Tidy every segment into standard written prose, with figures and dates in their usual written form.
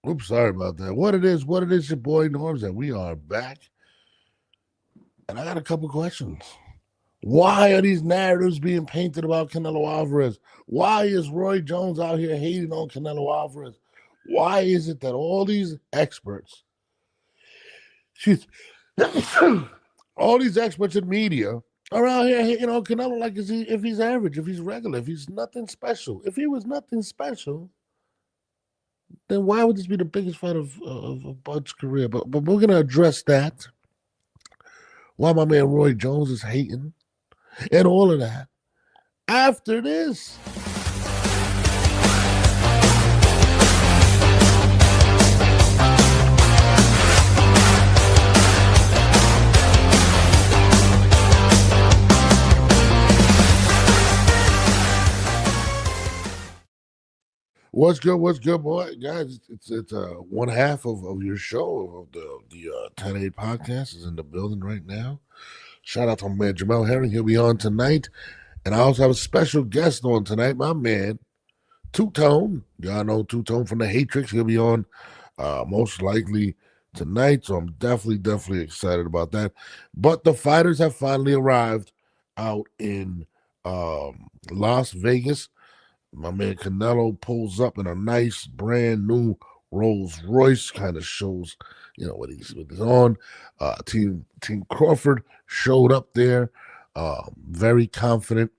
Oops, sorry about that. What it is, your boy Norms, and we are back. And I got a couple questions. Why are these narratives being painted about Canelo Alvarez? Why is Roy Jones out here hating on Canelo Alvarez? Why is it that all these experts, she's, all these experts in media are out here hating on Canelo like if he's average, if he's regular, if he's nothing special? If he was nothing special, then why would this be the biggest fight of Bud's career? But we're gonna address that. Why my man Roy Jones is hating and all of that after this. What's good, boy? Guys, it's one half of your show of the 10-8 podcast is in the building right now. Shout out to my man Jamel Herring. He'll be on tonight. And I also have a special guest on tonight, my man, Two Tone. Y'all know Two Tone from the Hatrix. He'll be on most likely tonight. So I'm definitely excited about that. But the fighters have finally arrived out in Las Vegas. My man Canelo pulls up in a nice brand new Rolls Royce, kind of shows, what he's on. Team Crawford showed up there, very confident.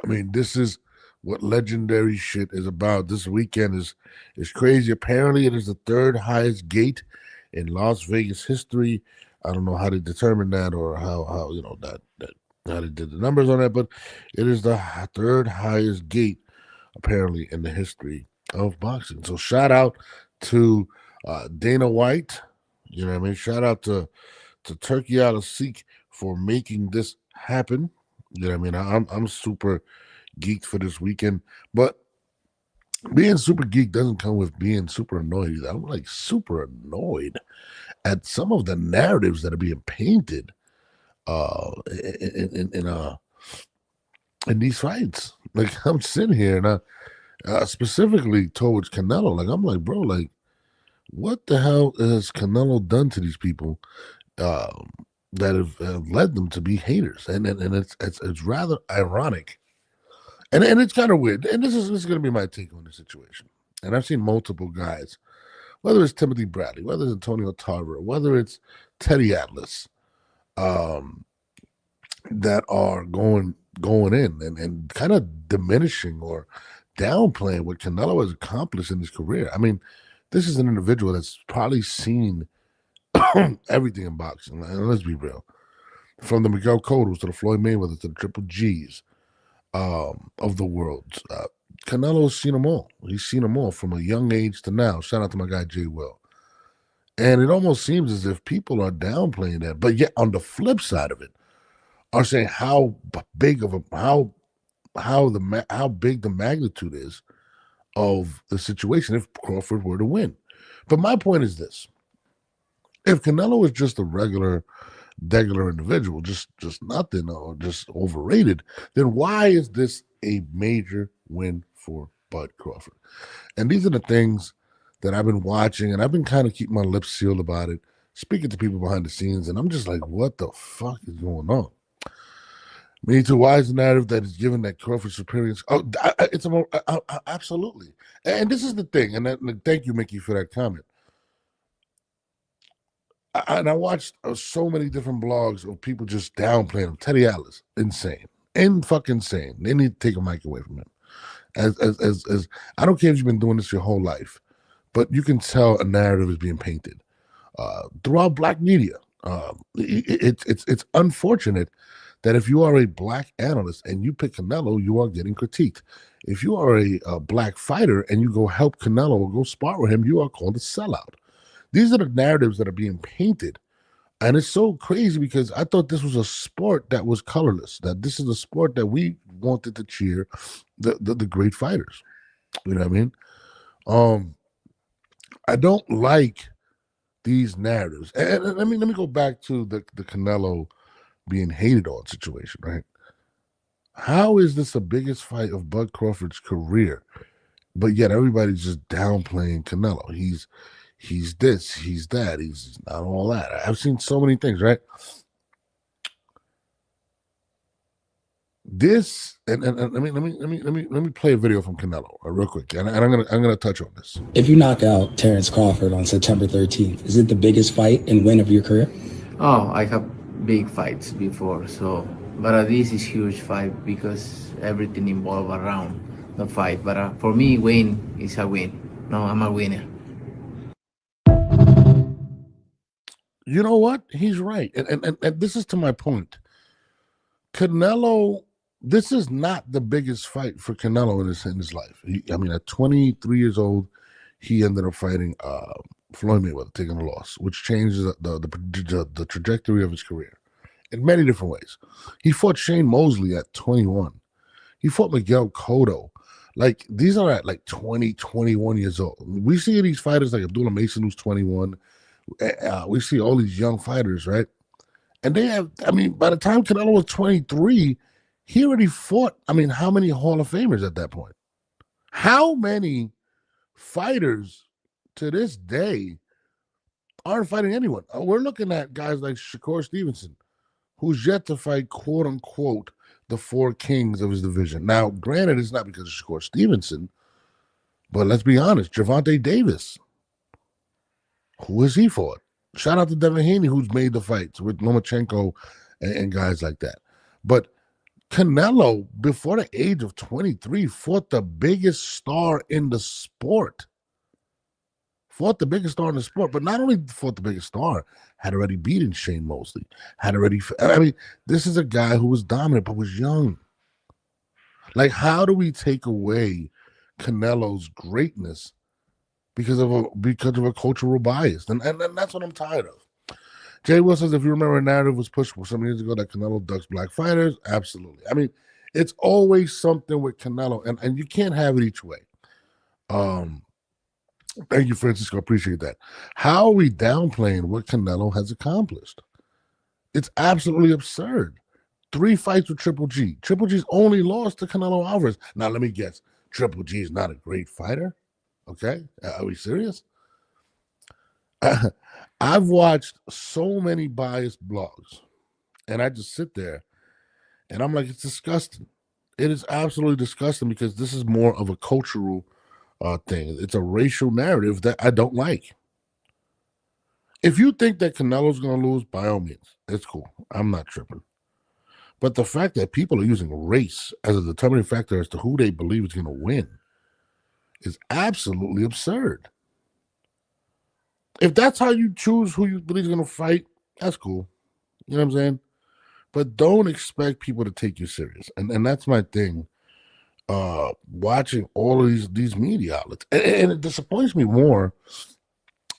I mean, this is what legendary shit is about. This weekend is crazy. Apparently, it is the third highest gate in Las Vegas history. I don't know how they determined that or how that how they did the numbers on that, but it is the third highest gate apparently in the history of boxing. So shout out to Dana White. You know what I mean? Shout out to Turkey Al Sikh for making this happen. You know what I mean? I'm super geeked for this weekend, but being super geeked doesn't come with being super annoyed either. I'm like super annoyed at some of the narratives that are being painted in these fights. Like I'm sitting here and specifically towards Canelo, like I'm like, bro, like what the hell has Canelo done to these people that have led them to be haters? And it's rather ironic, and it's kind of weird. And this is going to be my take on the situation. And I've seen multiple guys, whether it's Timothy Bradley, whether it's Antonio Tarver, whether it's Teddy Atlas, that are going in and kind of diminishing or downplaying what Canelo has accomplished in his career. I mean, this is an individual that's probably seen everything in boxing. And let's be real. From the Miguel Cottos to the Floyd Mayweather to the Triple G's of the world. Canelo's seen them all. He's seen them all from a young age to now. Shout out to my guy, Jay Will. And it almost seems as if people are downplaying that. But yet, on the flip side of it, are saying how big of how big the magnitude is of the situation if Crawford were to win. But my point is this: if Canelo is just a regular individual, just nothing or just overrated, then why is this a major win for Bud Crawford? And these are the things that I've been watching, and I've been kind of keeping my lips sealed about it, speaking to people behind the scenes, and I'm just like, what the fuck is going on? Me too. Why is the narrative that is given that Crawford superior? Oh, it's absolutely. And this is the thing. And thank you, Mickey, for that comment. I watched so many different blogs of people just downplaying him. Teddy Atlas, insane, fucking insane. They need to take a mic away from him. As I don't care if you've been doing this your whole life, but you can tell a narrative is being painted throughout Black media. It's unfortunate that if you are a Black analyst and you pick Canelo, you are getting critiqued. If you are a Black fighter and you go help Canelo or go spar with him, you are called a sellout. These are the narratives that are being painted. And it's so crazy because I thought this was a sport that was colorless, that this is a sport that we wanted to cheer the great fighters. You know what I mean? I don't like these narratives. And let me go back to the Canelo being hated on situation, right? How is this the biggest fight of Bud Crawford's career but yet everybody's just downplaying Canelo. He's this, he's that, he's not all that. I've seen so many things, right? This and let me play a video from Canelo real quick, and I'm gonna touch on this. If you knock out Terrence Crawford on September 13th, is it the biggest fight and win of your career? Oh, I have big fights before, so but this is huge fight because everything involved around the fight. But for me, win is a win. No, I'm a winner. You know what? He's right, and this is to my point. Canelo, this is not the biggest fight for Canelo in his life. At 23 years old, he ended up fighting Floyd Mayweather, taking a loss, which changes the trajectory of his career in many different ways. He fought Shane Mosley at 21. He fought Miguel Cotto. Like, these are at like 20, 21 years old. We see these fighters like Abdullah Mason, who's 21. We see all these young fighters, right? And they have, by the time Canelo was 23, he already fought, how many Hall of Famers at that point? How many fighters to this day aren't fighting anyone? We're looking at guys like Shakur Stevenson, who's yet to fight, quote unquote, the four kings of his division. Now, granted, it's not because of Shakur Stevenson, but let's be honest, Gervonta Davis, who has he fought? Shout out to Devin Haney, who's made the fights with Lomachenko and guys like that. But Canelo, before the age of 23, fought the biggest star in the sport. But not only fought the biggest star, had already beaten Shane Mosley. This is a guy who was dominant but was young. Like, how do we take away Canelo's greatness because of a cultural bias? And that's what I'm tired of. Jay Will says, if you remember, a narrative was pushed some years ago that Canelo ducks black fighters. Absolutely. It's always something with Canelo, and you can't have it each way. Thank you, Francisco. Appreciate that. How are we downplaying what Canelo has accomplished? It's absolutely absurd. 3 fights with Triple G. Triple G's only lost to Canelo Alvarez. Now, let me guess. Triple G is not a great fighter? Okay? Are we serious? I've watched so many biased blogs, and I just sit there, and I'm like, it's disgusting. It is absolutely disgusting because this is more of a cultural thing. It's a racial narrative that I don't like. If you think that Canelo's going to lose, by all means, it's cool. I'm not tripping. But the fact that people are using race as a determining factor as to who they believe is going to win is absolutely absurd. If that's how you choose who you believe is going to fight, that's cool. You know what I'm saying? But don't expect people to take you serious. And that's my thing. Watching all of these media outlets. And it disappoints me more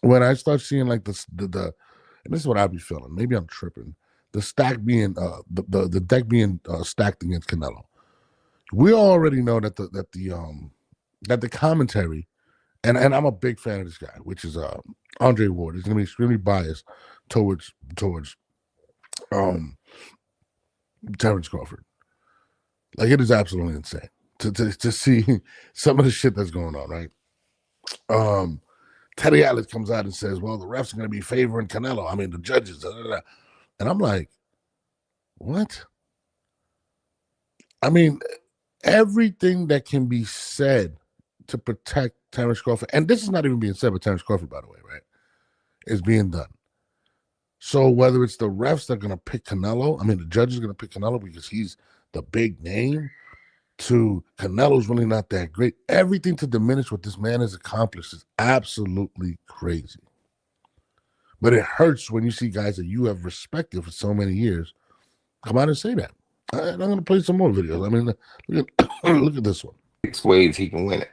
when I start seeing like the and this is what I'd be feeling. Maybe I'm tripping. The stack being the deck being stacked against Canelo. We already know that the commentary, and I'm a big fan of this guy, which is Andre Ward. He's gonna be extremely biased towards Terrence Crawford. Like, it is absolutely insane to see some of the shit that's going on, right? Teddy Atlas comes out and says, well, the refs are going to be favoring Canelo. The judges. And I'm like, what? Everything that can be said to protect Terrence Crawford, and this is not even being said by Terrence Crawford, by the way, right, is being done. So whether it's the refs that are going to pick Canelo, the judges are going to pick Canelo because he's the big name, to Canelo's really not that great. Everything to diminish what this man has accomplished is absolutely crazy. But it hurts when you see guys that you have respected for so many years come out and say that. And I'm going to play some more videos. Look at this one. 6 ways he can win it.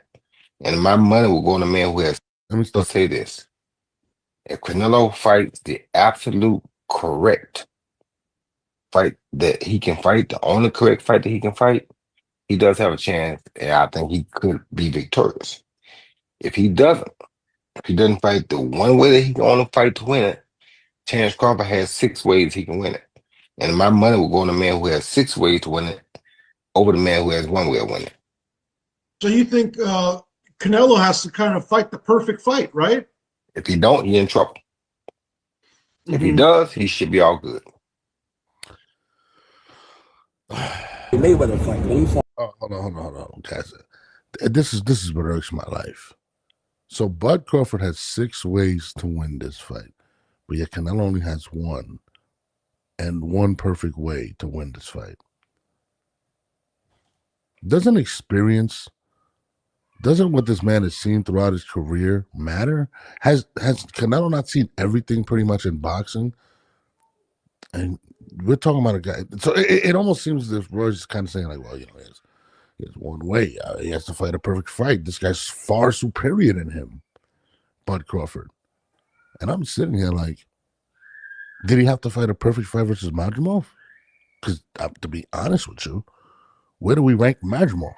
And my money will go on the man who has. Let me Let's say this. If Canelo fights the absolute correct fight that he can fight, the only correct fight that he can fight, he does have a chance, and I think he could be victorious. If he doesn't fight the one way that he can only fight to win it, Terrence Crawford has 6 ways he can win it. And my money will go on the man who has 6 ways to win it over the man who has 1 way of winning it. So you think Canelo has to kind of fight the perfect fight, right? If he don't, he in trouble. If he Mhm. does, he should be all good. Mayweather fight. When he fought Hold on, guys. This is what irks my life. So Bud Crawford has 6 ways to win this fight, but yet Canelo only has one, and one perfect way to win this fight. Doesn't what this man has seen throughout his career matter? Has Canelo not seen everything pretty much in boxing? And we're talking about a guy. So it almost seems as if Roy's just kind of saying, like, well, he has one way. He has to fight a perfect fight. This guy's far superior than him, Bud Crawford. And I'm sitting here like, did he have to fight a perfect fight versus Madrimov? Because to be honest with you, where do we rank Madrimov?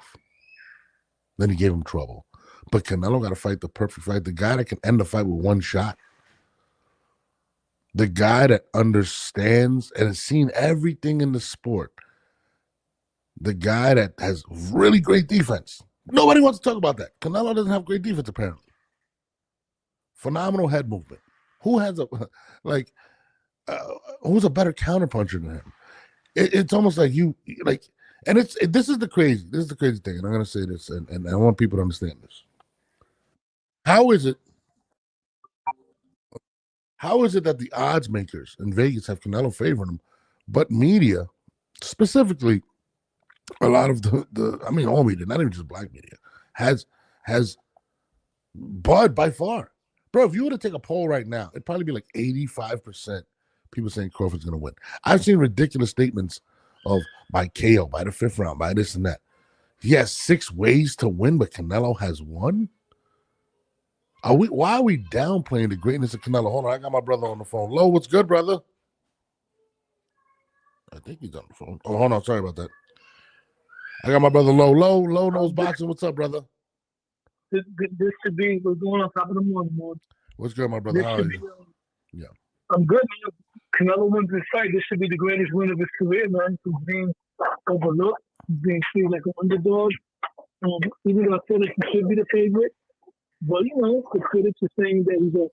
Then he gave him trouble. But Canelo got to fight the perfect fight. The guy that can end the fight with one shot. The guy that understands and has seen everything in the sport. The guy that has really great defense. Nobody wants to talk about that. Canelo doesn't have great defense, apparently. Phenomenal head movement. Who has who's a better counterpuncher than him? It's almost like this is the crazy thing, and I'm going to say this, and I want people to understand this. How is it that the odds makers in Vegas have Canelo favoring him, but media, specifically a lot of all media, not even just black media, has Bud by far. Bro, if you were to take a poll right now, it'd probably be like 85% people saying Crawford's going to win. I've seen ridiculous statements of by KO, by the 5th round, by this and that. He has 6 ways to win, but Canelo has one? Why are we downplaying the greatness of Canelo? Hold on, I got my brother on the phone. Lo, what's good, brother? I think he's on the phone. Oh, hold on, sorry about that. I got my brother Lo. Lo knows boxing. What's up, brother? This should be what's going on top of the morning, man. What's good, my brother? How are you? Yeah. I'm good, man. Canelo wins this fight. This should be the greatest win of his career, man. He's being overlooked. He's being treated like an underdog. Even though I feel like he should be the favorite. But, the critics are saying that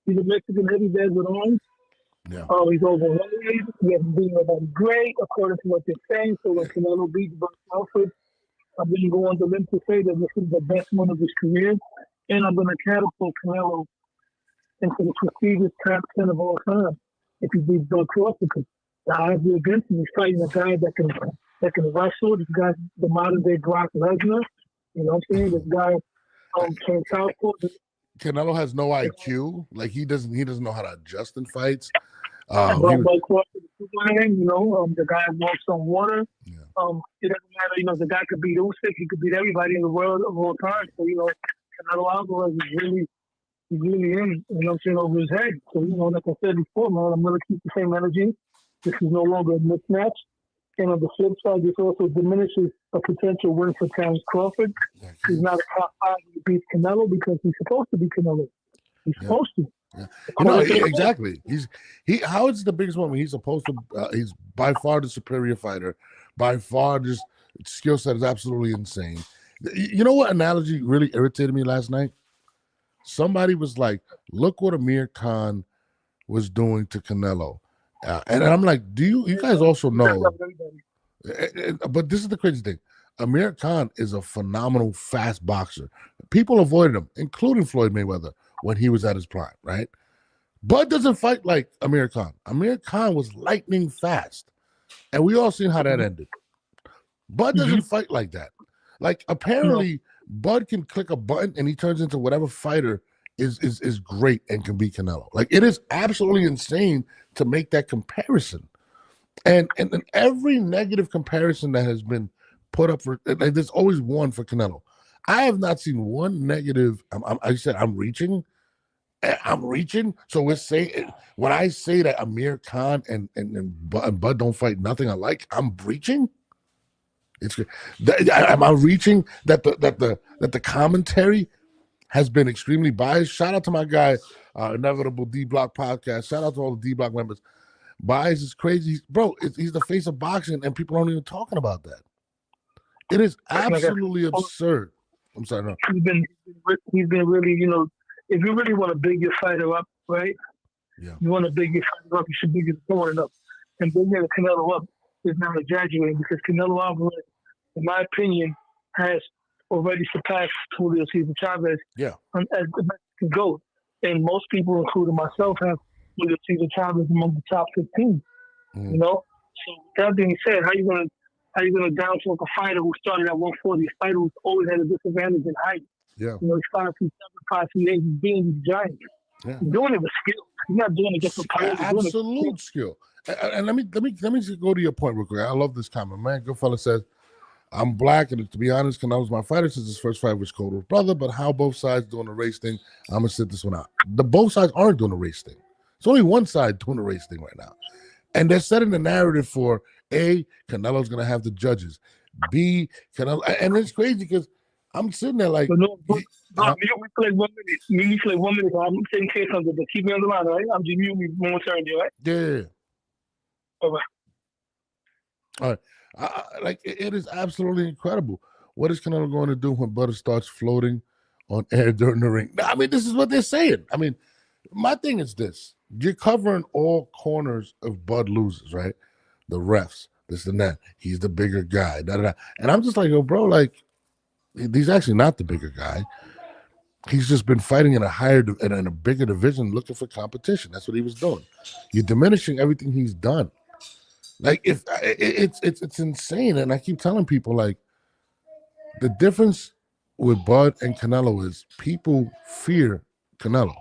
he's a Mexican heavyweight with arms. Yeah. He's overweight. He hasn't been nobody great, according to what they're saying. So when Canelo beats Bud Crawford, I'm going to go on the limb to say that this is the best one of his career. And I'm going to catapult Canelo into the prestigious top 10 of all time if he beats Bud Crawford. Because the odds are against him. He's fighting a guy that can wrestle. This guy's the modern day Brock Lesnar. You know what I'm saying? This guy can southpaw. Canelo has no IQ. Like he doesn't know how to adjust in fights. Bud Crawford is the guy wants some water. Yeah. It doesn't matter. The guy could beat Usyk. He could beat everybody in the world of all time. So Canelo Alvarez is really in. Over his head. So like I said before, man, I'm gonna keep the same energy. This is no longer a mismatch. And on the flip side, this also diminishes a potential win for Terence Crawford. Yeah. He's not a top 5 when he beats Canelo because he's supposed to be Canelo. He's supposed to. Yeah. Exactly. How is the biggest one when he's supposed to? He's by far the superior fighter. By far, just skill set is absolutely insane. You know what analogy really irritated me last night? Somebody was like, "Look what Amir Khan was doing to Canelo," and I'm like, "Do you guys also know?" But this is the crazy thing. Amir Khan is a phenomenal fast boxer. People avoided him, including Floyd Mayweather, when he was at his prime, right? Bud doesn't fight like Amir Khan. Amir Khan was lightning fast. And we all seen how that ended. Bud doesn't fight like that. Like, apparently, Bud can click a button and he turns into whatever fighter is great and can beat Canelo. Like, it is absolutely insane to make that comparison. And every negative comparison that has been put up for, like, there's always one for Canelo. I have not seen one negative. I said I'm reaching. So we're saying, when I say that Amir Khan and Bud don't fight nothing alike, I'm reaching. Am I reaching that the commentary has been extremely biased? Shout out to my guy, Inevitable D Block Podcast. Shout out to all the D Block members. Bias is crazy, bro. He's the face of boxing, and people aren't even talking about that. It is absolutely absurd. I'm sorry, no. He's been really, you know, if you really want to big your fighter up, right? Yeah. You want to big your fighter up, you should big his opponent up. And bigging Canelo up is not exaggerating because Canelo Alvarez, in my opinion, has already surpassed Julio Cesar Chavez Yeah. as the Mexican GOAT. And most people, including myself, have Julio Cesar Chavez among the top 15. Mhm. You know? So with that being said, how you gonna down talk a fighter who started at 140, a fighter who's always had a disadvantage in height? Yeah. You know, he's 5'7", 5'8", he's being these giants. Yeah. He's doing it with skill. He's not doing it just for power. Absolute skill. And let me just go to your point real quick. I love this comment, man. Goodfella says, I'm black, and to be honest, Canelo's my fighter since his first fight was Cody's brother. But how both sides doing the race thing? I'm gonna sit this one out. The both sides aren't doing the race thing. It's only one side doing the race thing right now, and they're setting the narrative for A, Canelo's gonna have the judges. B, Canelo, and it's crazy because I'm sitting there like, mute me for like 1 minute. Mute me for like 1 minute. I'm saying say something, but keep me on the line, all right? I'm just mute me momentarily, all right? yeah. All right. All right. Like it is absolutely incredible. What is Canelo going to do when butter starts floating on air during the ring? I mean, this is what they're saying. I mean, my thing is this: you're covering all corners of Bud loses, right? The refs, this and that. He's the bigger guy, da da da. And I'm just like, yo, bro, like he's actually not the bigger guy. He's just been fighting in a higher in a bigger division, looking for competition. That's what he was doing. You're diminishing everything he's done. Like if it's insane, and I keep telling people like the difference with Bud and Canelo is people fear Canelo.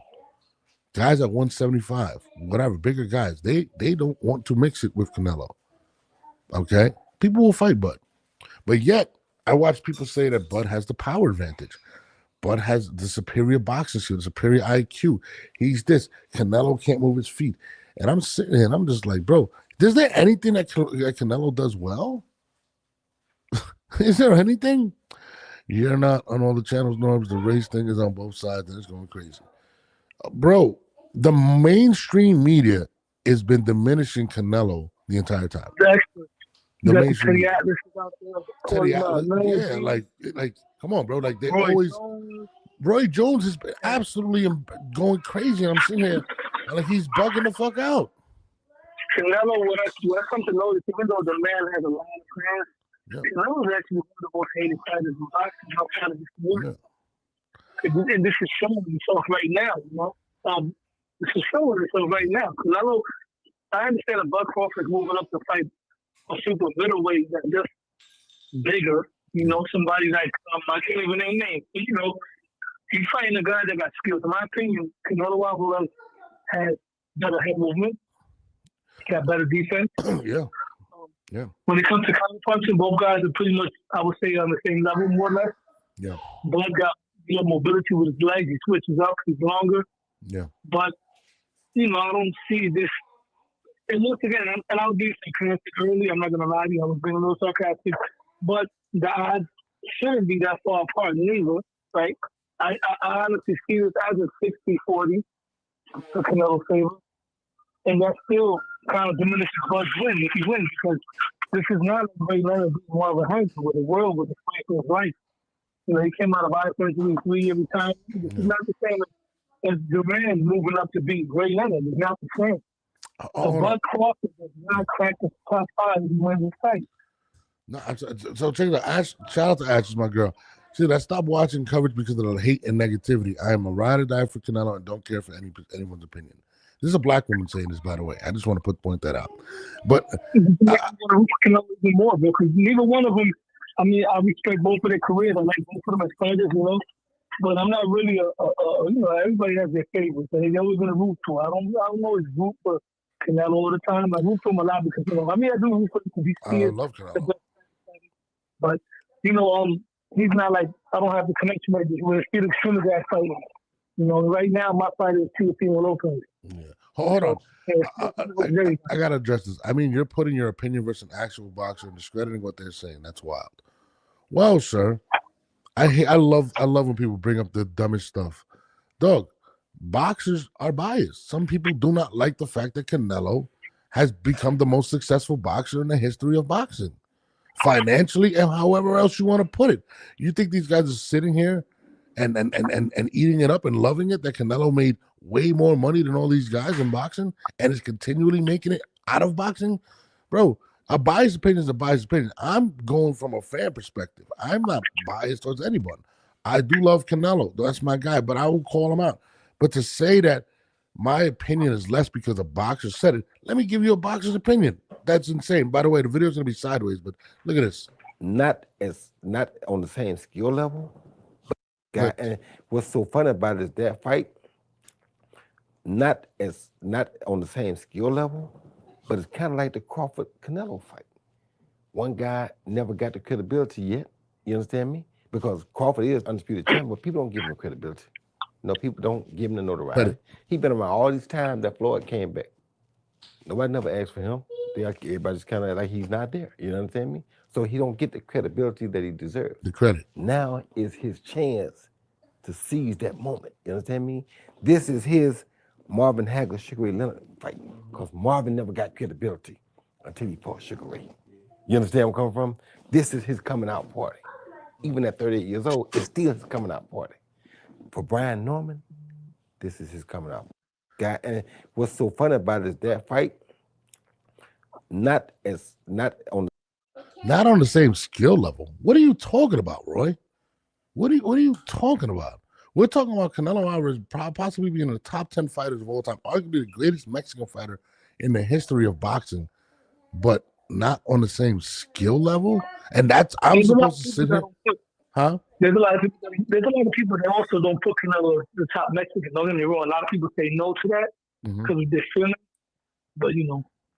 Guys at 175, whatever, bigger guys, they don't want to mix it with Canelo. Okay, people will fight Bud, but yet I watch people say that Bud has the power advantage. Bud has the superior boxing skill, the superior IQ. He's this. Canelo can't move his feet, and I'm sitting here and I'm just like, bro. Is there anything that Canelo does well? Is there anything? You're not on all the channels, Norbs. The race thing is on both sides, and it's going crazy. Bro, the mainstream media has been diminishing Canelo the entire time. The mainstream media. Teddy Atlas, yeah, like, come on, bro. Like, they always... Roy Jones has been absolutely going crazy, and I'm sitting here, like, he's bugging the fuck out. Canelo, what I come to notice, even though the man has a lot of fans, Canelo is actually one of the most hated fighters in boxing outside of this community. Yeah. And this is showing itself right now, you know? This is showing itself right now. Canelo, I understand that Bud Crawford is moving up to fight a super middleweight that's just bigger, you know, somebody like, I can't even name names, you know, he's fighting a guy that got skills. In my opinion, Canelo Alvarez has better head movement. Got better defense. Yeah. When it comes to counter punching, both guys are pretty much, I would say, on the same level, more or less. Yeah. Bud got mobility with his legs. He switches up. He's longer. Yeah. But, you know, I don't see this. And once again, and I'll be sarcastic early. I'm not going to lie to you. I was being a little sarcastic. But the odds shouldn't be that far apart neither, right? I honestly see this as a 60-40 for Canelo's favor. And that still kind of diminishes Bud's win if he wins, because this is not a great Leonard being more of a hunter with the world with the fight for his life. You know, he came out of eye surgery 3 every time. This is not the same as Durant moving up to beat Ray Leonard. It's not the same. So Bud Crawford does not crack the top 5 if he wins this fight. No, so check it out. Shout out to Ashes, my girl. See, I stopped watching coverage because of the hate and negativity. I am a ride or die for Canelo and don't care for anyone's opinion. This is a black woman saying this, by the way. I just want to point that out. But Canelo even more, because neither one of them. I mean, I respect both of their careers. I like both of them as fighters, you know. But I'm not really you know, everybody has their favorites. So they're always going to root for. I don't always root for Canelo all the time. I root for him a lot because, you know, I mean, I do root for him because he's I love Canelo. But, you know, he's not like, I don't have the connection with Felix Trinidad fighting. You know, right now my fighter is Teofimo Lopez. Yeah. Hold on. I got to address this. I mean, you're putting your opinion versus an actual boxer and discrediting what they're saying. That's wild. Well, sir, I love when people bring up the dumbest stuff. Dog, boxers are biased. Some people do not like the fact that Canelo has become the most successful boxer in the history of boxing. financially, and however else you want to put it. You think these guys are sitting here and eating it up and loving it, that Canelo made way more money than all these guys in boxing and is continually making it out of boxing? Bro, a biased opinion is a biased opinion. I'm going from a fan perspective. I'm not biased towards anyone. I do love Canelo. That's my guy, but I will call him out. But to say that my opinion is less because a boxer said it, let me give you a boxer's opinion. That's insane. By the way, the video's going to be sideways, but look at this. Not on the same skill level. But and what's so funny about it is that fight, not on the same skill level, but it's kind of like the Crawford Canelo fight. One guy never got the credibility yet. You understand me? Because Crawford is undisputed champion, but people don't give him credibility. No, people don't give him the notoriety. He's been around all these times that Floyd came back. Nobody never asked for him. Everybody's kind of like he's not there. You understand me? So he don't get the credibility that he deserves. The credit. Now is his chance to seize that moment. You understand me? This is his Marvin Hagler, Sugar Ray Leonard fight, because Marvin never got credibility until he fought Sugar Ray. You understand where I'm coming from? This is his coming out party. Even at 38 years old, it's still his coming out party. For Brian Norman, this is his coming out guy. And what's so funny about it is that fight, not on the same skill level. What are you talking about, Roy? What are you talking about? We're talking about Canelo Alvarez possibly being in the top 10 fighters of all time, arguably the greatest Mexican fighter in the history of boxing, but not on the same skill level. And that's I'm supposed to sit here. Huh? There's a lot of people that also don't put Canelo the top Mexican. Don't get me wrong. A lot of people say no to that because of their feelings. But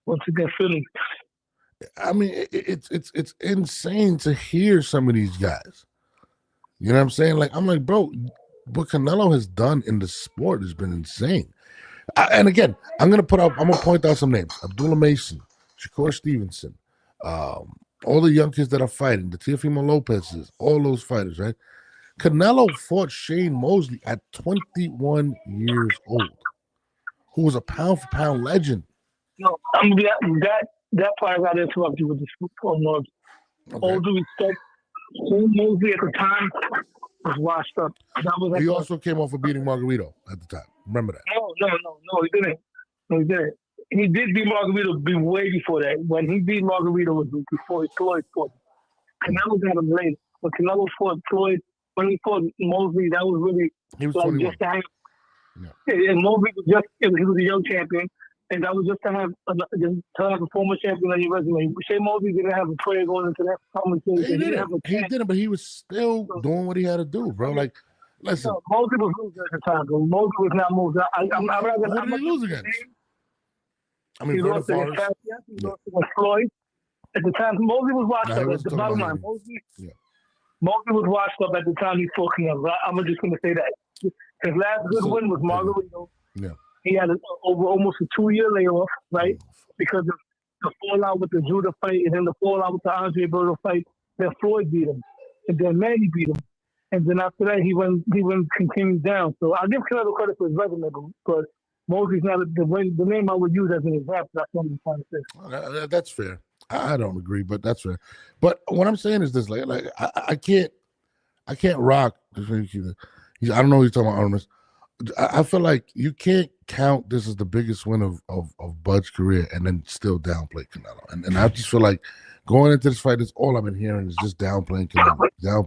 once again, feelings. I mean, it's insane to hear some of these guys. You know what I'm saying? Like, I'm like, bro, what Canelo has done in the sport has been insane. And again, I'm gonna point out some names: Abdullah Mason, Shakur Stevenson, all the young kids that are fighting, the Teofimo Lopez's, all those fighters, right? Canelo fought Shane Mosley at 21 years old, who was a pound-for-pound legend. No, I mean, that part I got to interrupt you with this noise. All due respect, Shane Mosley at the time was washed up. He also came off of beating Margarito at the time. Remember that? No, he didn't. No, he didn't. He did beat Margarito way before that. When he beat Margarito was before Floyd fought. Canelo got him later. When Canelo fought Floyd, when he fought Mosley, that was really he was 21. Just to have. Yeah. And Mosley was he was a young champion, and that was just to have a former champion on your resume. Shane Mosley didn't have a prayer going into that conversation. He didn't, but he was still doing what he had to do, bro. Like, listen. No, Mosley was losing at the time, bro. Mosley was not moving. Who did he lose against? I mean, he lost against Floyd. At the time, Mosley was washed up. At the bottom line, Mosley was washed up at the time he fought Canelo. I'm just going to say that. His last good win was Margarito. Yeah. He had almost a 2-year layoff, right? Because of the fallout with the Judah fight and then the fallout with the Andre Berto fight. Then Floyd beat him. And then Manny beat him. And then after that, he went continued down. So I'll give Canelo credit for his resume, but Mosley's not the name I would use as an example. That's what I'm trying to say. That's fair. I don't agree, but that's fair. But what I'm saying is this: like I can't rock. I don't know what he's talking about, Artemis. I feel like you can't count this as the biggest win of Bud's career and then still downplay Canelo. And I just feel like going into this fight, that's all I've been hearing is just downplaying Canelo. It still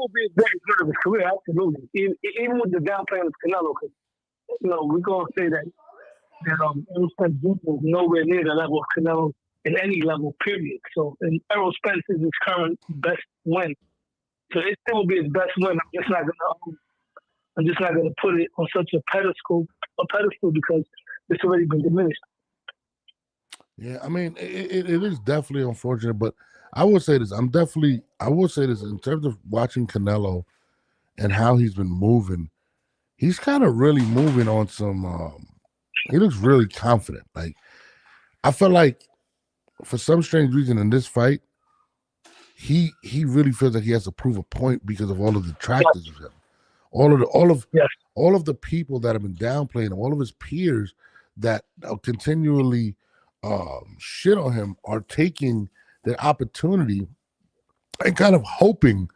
will be a very good of his career, absolutely. Even with the downplaying of Canelo, because we're gonna say that Errol Spence Jr. is nowhere near the level of Canelo in any level, period. So, and Errol Spence is his current best win. So it still will be his best win. I'm just not gonna put it on such a pedestal because it's already been diminished. Yeah, I mean, it is definitely unfortunate, but I will say this. I will say this in terms of watching Canelo and how he's been moving. He's kind of really moving on some. He looks really confident. Like, I feel like for some strange reason in this fight, he really feels like he has to prove a point because of all of the detractors of him, all of the people that have been downplaying him, all of his peers that continually shit on him are taking their opportunity and kind of hoping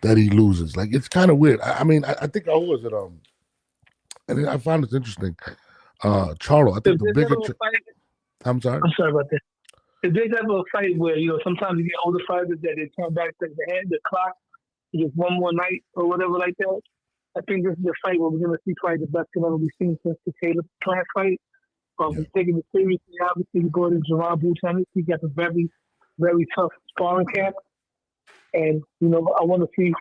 that he loses. Like, it's kind of weird. I mean, I think I was at and I found this interesting. Charlo, I think the bigger. I'm sorry. I'm sorry about that. If there's ever a fight where, you know, sometimes you get older fighters that they turn back to the clock, just one more night or whatever like that, I think this is a fight where we're going to see probably the best Canelo we've seen since the Taylor Plant fight. He's taking it seriously. Obviously, he brought in Gerard Bouchanis. He got a very, very tough sparring camp. And, you know, I want to see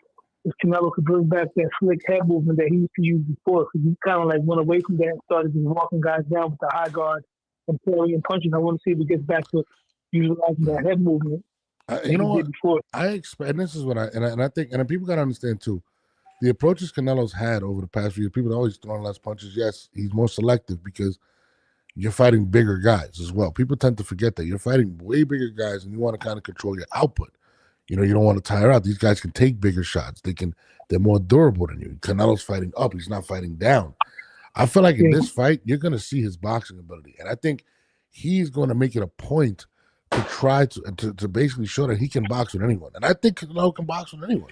if Canelo could bring back that slick head movement that he used to use before, because he kind of like went away from that and started just walking guys down with the high guard and parrying and punching. I want to see if he gets back to utilizing that head movement. You know what? I expect, and this is what I think, and people got to understand too, the approaches Canelo's had over the past few years, people are always throwing less punches. Yes, he's more selective because you're fighting bigger guys as well. People tend to forget that you're fighting way bigger guys, and you want to kind of control your output. You know, you don't want to tire out. These guys can take bigger shots. They're more durable than you. Canelo's fighting up. He's not fighting down. I feel like in this fight, you're going to see his boxing ability, and I think he's going to make it a point to try to basically show that he can box with anyone. And I think Canelo can box with anyone.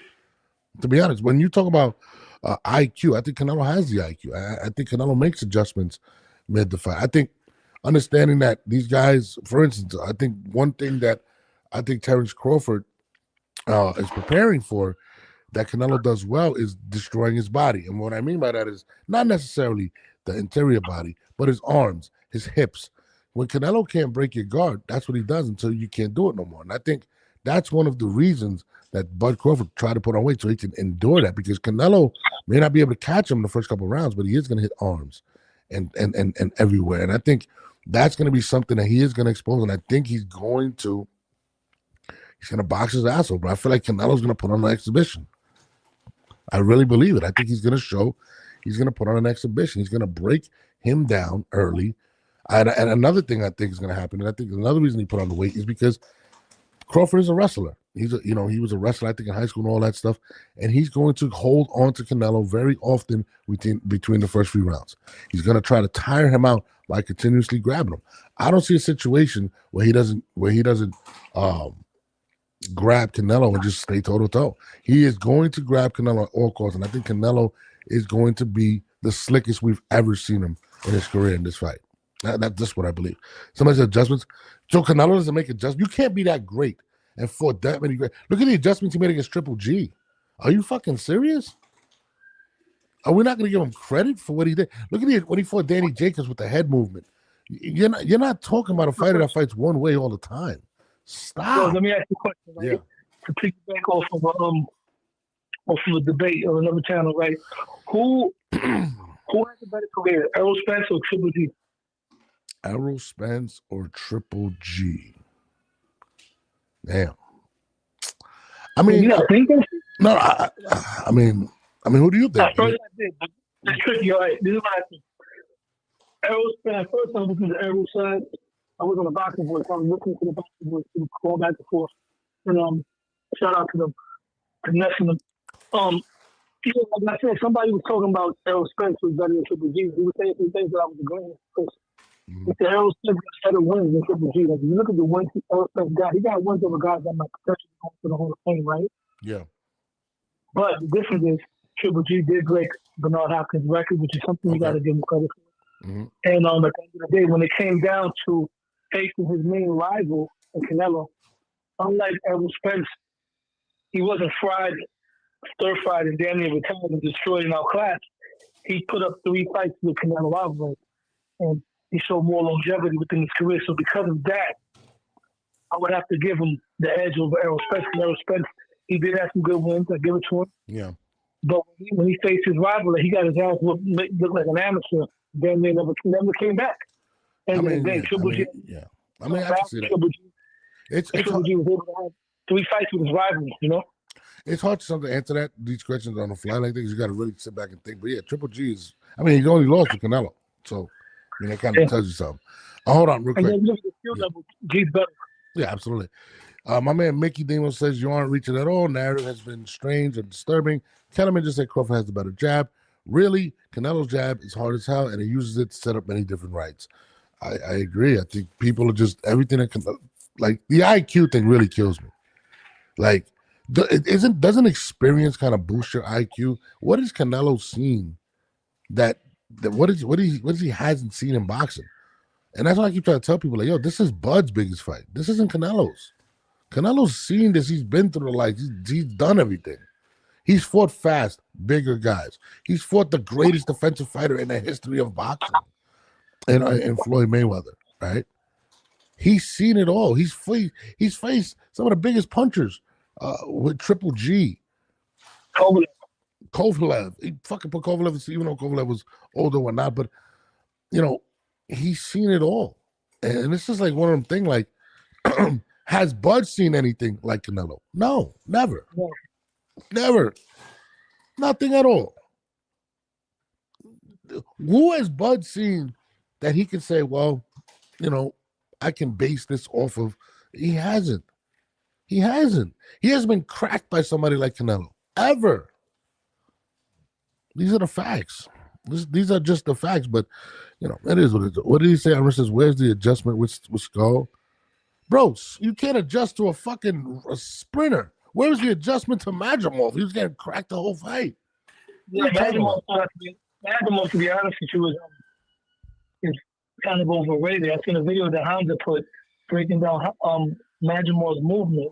To be honest, when you talk about IQ, I think Canelo has the IQ. I think Canelo makes adjustments mid the fight. I think understanding that these guys, for instance, I think one thing that I think Terence Crawford is preparing for that Canelo does well is destroying his body. And what I mean by that is not necessarily the interior body, but his arms, his hips. When Canelo can't break your guard, that's what he does until you can't do it no more. And I think that's one of the reasons that Bud Crawford tried to put on weight so he can endure that, because Canelo may not be able to catch him in the first couple of rounds, but he is going to hit arms and everywhere. And I think that's going to be something that he is going to expose. And I think he's going to box his ass over. I feel like Canelo's going to put on an exhibition. I really believe it. I think he's going to put on an exhibition. He's going to break him down early. And another thing I think is going to happen, and I think another reason he put on the weight is because Crawford is a wrestler. He was a wrestler, I think, in high school and all that stuff. And he's going to hold on to Canelo very often between the first few rounds. He's going to try to tire him out by continuously grabbing him. I don't see a situation where he doesn't grab Canelo and just stay toe-to-toe. He is going to grab Canelo at all costs, and I think Canelo is going to be the slickest we've ever seen him in his career in this fight. That's just what I believe. Somebody said adjustments. So Canelo doesn't make adjustments. You can't be that great and fought that many great. Look at the adjustments he made against Triple G. Are you fucking serious? Are we not going to give him credit for what he did? Look at when he fought Danny Jacobs with the head movement. You're not talking about a fighter that fights one way all the time. Stop. So let me ask you a question. Right? Yeah. To piggyback off of a debate on another channel, right? Who has a better career, Errol Spence or Triple G? Errol Spence or Triple G? Damn. I mean, you not thinking? No. I mean, who do you think? At first I did. That's tricky. All right. This is what I think. Errol Spence. First, I was looking at Errol's side. I was on the boxing board, so I was looking to the boxing board to call back and forth. And shout out to them, connecting them. Like I said, somebody was talking about Errol Spence was better than Triple G. He was saying some things that I was agreeing with. He said Errol Spence got better wins than Triple G. Like, if you look at the wins Errol Spence got, he got wins over guys that might potentially go to the Hall of Fame, right? Yeah. But the difference is Triple G did break Bernard Hopkins' record, which is something you got to give him credit for. Mm-hmm. And at the end of the day, when it came down to facing his main rival in Canelo, unlike Errol Spence, he wasn't stir-fried, and damn near retired and destroyed and outclassed. He put up 3 fights with Canelo Alvarez, and he showed more longevity within his career. So because of that, I would have to give him the edge over Errol Spence. Errol Spence, he did have some good wins. I give it to him. Yeah. But when he faced his rival, he got his ass look like an amateur. Damn near never came back. And Triple G. Yeah. I mean, I can see that. Triple G was able to have 3 fights with his rivals, you know? It's hard to answer that, these questions on the fly like this. You got to really sit back and think. But yeah, Triple G is, I mean, he only lost to Canelo. So, I mean, that kind of tells you something. Hold on real quick. And then look at the skill level. G's better. Yeah, absolutely. My man Mickey Demo says you aren't reaching at all. Narrative has been strange and disturbing. Kellerman just said Crawford has the better jab. Really, Canelo's jab is hard as hell, and he uses it to set up many different rights. I agree. I think people are just everything that like the IQ thing really kills me. Like, doesn't experience kind of boost your IQ? What has Canelo seen that what he hasn't seen in boxing? And that's why I keep trying to tell people, like, yo, this is Bud's biggest fight. This isn't Canelo's. Canelo's seen this. He's been through the life. He's done everything. He's fought fast, bigger guys. He's fought the greatest defensive fighter in the history of boxing, in Floyd Mayweather, right? He's seen it all. He's faced some of the biggest punchers with Triple G. Kovalev. He fucking put Kovalev, even though Kovalev was older or whatnot, but, you know, he's seen it all. And it's just like one of them things, like, has Bud seen anything like Canelo? No, never. No. Never. Nothing at all. Who has Bud seen that he can say, well, you know, I can base this off of? He hasn't. He hasn't. He hasn't been cracked by somebody like Canelo. Ever. These are the facts. These are just the facts, but, you know, it is what it is. What did he say? Aaron says, where's the adjustment with Skull? Bro, you can't adjust to a sprinter. Where was the adjustment to Madrimov? He was getting cracked the whole fight. Yeah, Madrimov, to be honest with you, is kind of overrated. I seen a video that Hamza put breaking down Madrimov's movement.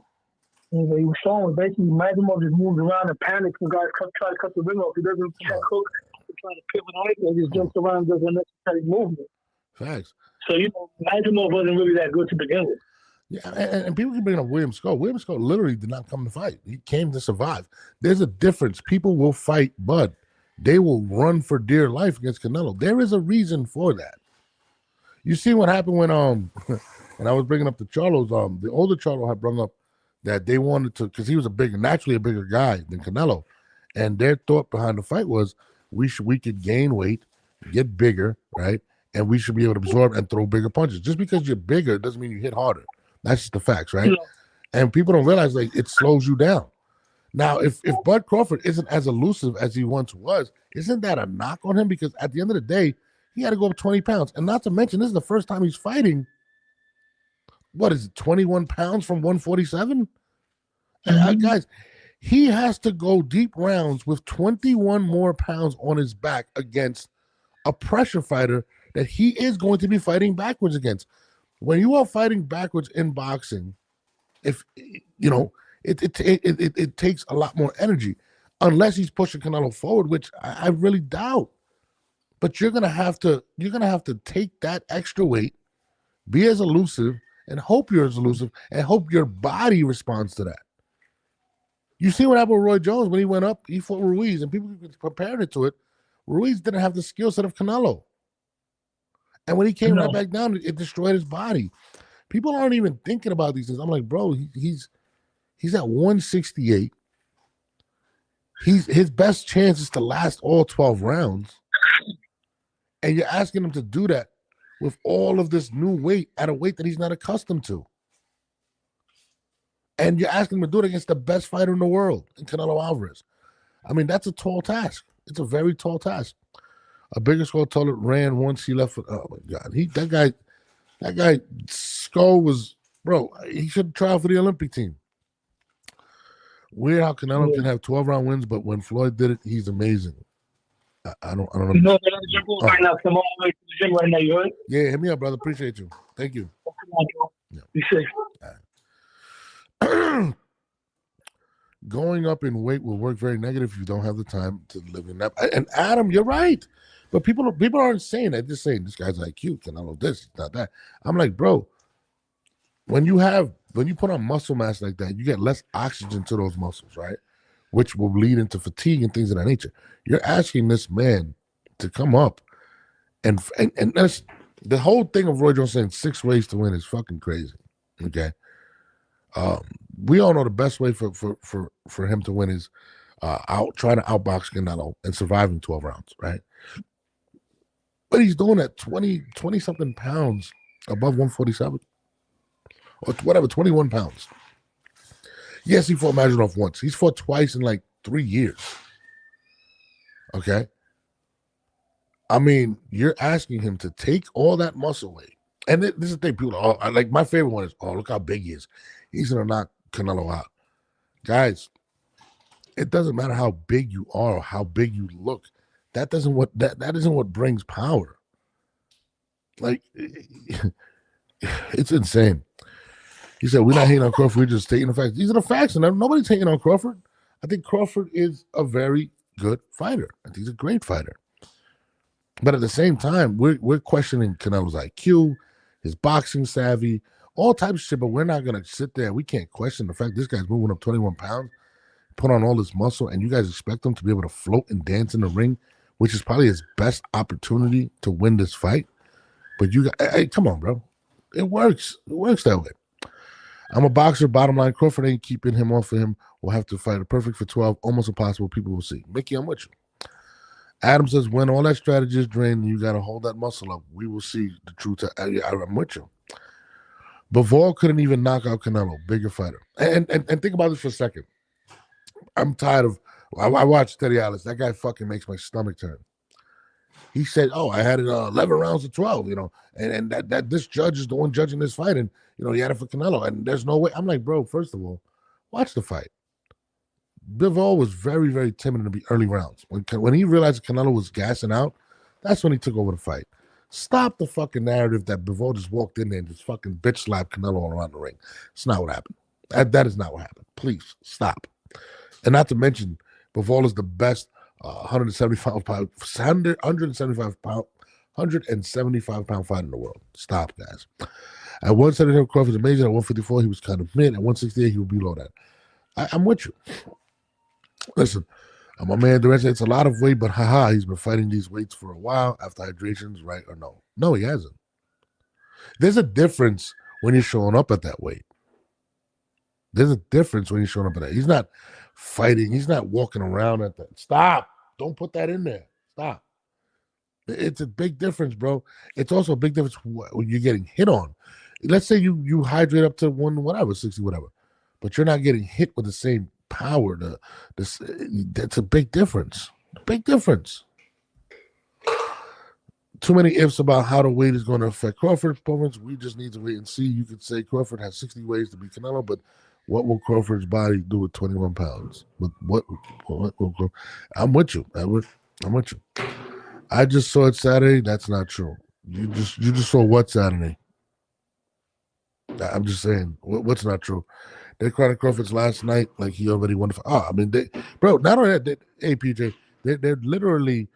And he was showing basically Madrimov just moves around and panics when guys try to cut the ring off. He doesn't hook to try to pivot on it. He just jumps around and does unnecessary movement. Facts. So, you know, Madrimov wasn't really that good to begin with. Yeah, and people can bring up William Skull. William Skull literally did not come to fight. He came to survive. There's a difference. People will fight Bud. They will run for dear life against Canelo. There is a reason for that. You see what happened when and I was bringing up the Charlos. The older Charlo had brought up that they wanted to, because he was naturally a bigger guy than Canelo, and their thought behind the fight was we could gain weight, get bigger, right, and we should be able to absorb and throw bigger punches. Just because you're bigger doesn't mean you hit harder. That's just the facts, right? Yeah. And people don't realize, like, it slows you down. Now, if Bud Crawford isn't as elusive as he once was, isn't that a knock on him? Because at the end of the day, he had to go up 20 pounds. And not to mention, this is the first time he's fighting, what is it, 21 pounds from 147? And guys, he has to go deep rounds with 21 more pounds on his back against a pressure fighter that he is going to be fighting backwards against. When you are fighting backwards in boxing, if you know, it takes a lot more energy, unless he's pushing Canelo forward, which I really doubt. But you're gonna have to take that extra weight, be as elusive, and hope you're as elusive, and hope your body responds to that. You see what happened with Roy Jones when he went up, he fought Ruiz, and people compared it to it. Ruiz didn't have the skill set of Canelo. And when he came right back down, it destroyed his body. People aren't even thinking about these things. I'm like, bro, he's at 168. His best chance is to last all 12 rounds. And you're asking him to do that with all of this new weight at a weight that he's not accustomed to. And you're asking him to do it against the best fighter in the world, in Canelo Alvarez. I mean, that's a tall task. It's a very tall task. A bigger Skull told it ran once he left. Oh my God, that guy Skull was, bro. He should try for the Olympic team. Weird how Canelo can have 12-round wins, but when Floyd did it, he's amazing. I don't know. You know, right now, come all the way to the gym right now. You heard? Yeah, hit me up, brother. Appreciate you. Thank you. Yeah. Be safe. Going up in weight will work very negative if you don't have the time to live in that. And Adam, you're right. But people aren't saying that. They're just saying this guy's IQ, Canelo this, not that. I'm like, bro, when you put on muscle mass like that, you get less oxygen to those muscles, right? Which will lead into fatigue and things of that nature. You're asking this man to come up and that's the whole thing of Roy Jones saying 6 ways to win is fucking crazy. Okay. We all know the best way for him to win is trying to outbox Canelo and surviving 12 rounds, right? But he's doing that 20 something pounds above 147 or whatever, 21 pounds. Yes, he fought Madrimov once. He's fought twice in like 3 years. Okay. I mean, you're asking him to take all that muscle weight And this is the thing, people. Like my favorite one is, oh, look how big he is. He's gonna knock Canelo out, guys. It doesn't matter how big you are or how big you look. That isn't what brings power. Like it's insane. He said, we're not hating on Crawford, we're just stating the facts. These are the facts, and nobody's hating on Crawford. I think Crawford is a very good fighter. I think he's a great fighter. But at the same time, we're questioning Canelo's IQ, his boxing savvy, all types of shit, but we're not going to sit there. We can't question the fact this guy's moving up 21 pounds, put on all this muscle, and you guys expect him to be able to float and dance in the ring, which is probably his best opportunity to win this fight. But hey, come on, bro. It works. It works that way. I'm a boxer. Bottom line, Crawford ain't keeping him off of him. We'll have to fight a perfect for 12. Almost impossible. People will see. Mickey, I'm with you. Adam says, when all that strategy is drained, you got to hold that muscle up. We will see the truth. I'm with you. Bivol couldn't even knock out Canelo. Bigger fighter. And think about this for a second. I'm tired of. I watched Teddy Atlas. That guy fucking makes my stomach turn. He said, "Oh, I had it 11 rounds to 12, and that this judge is the one judging this fight, and he had it for Canelo, and there's no way." I'm like, bro, first of all, watch the fight. Bivol was very, very timid in the early rounds. When he realized Canelo was gassing out, that's when he took over the fight. Stop the fucking narrative that Bivol just walked in there and just fucking bitch slapped Canelo all around the ring. It's not what happened. That is not what happened. Please stop. And not to mention, Bivol is the best 175 pound fight in the world. Stop, guys. At 175, Crawford's amazing. At 154, he was kind of mid. At 168, he would be below that. I'm with you. Listen, my man Durant said it's a lot of weight, but haha, he's been fighting these weights for a while after hydrations, right or no? No, he hasn't. There's a difference when you're showing up at that weight. There's a difference when you're showing up at that. He's not fighting. He's not walking around at that. Stop. Don't put that in there. Stop. It's a big difference, bro. It's also a big difference when you're getting hit on. Let's say you hydrate up to 60, whatever, but you're not getting hit with the same power. That's a big difference. Big difference. Too many ifs about how the weight is going to affect Crawford's performance. We just need to wait and see. You could say Crawford has 60 ways to beat Canelo, but what will Crawford's body do with 21 pounds? What I'm with you. I'm with you. I just saw it Saturday. That's not true. You just saw what Saturday? I'm just saying. What's not true? They cried Crawford's last night like he already won. I mean, not only that, hey, PJ, they're literally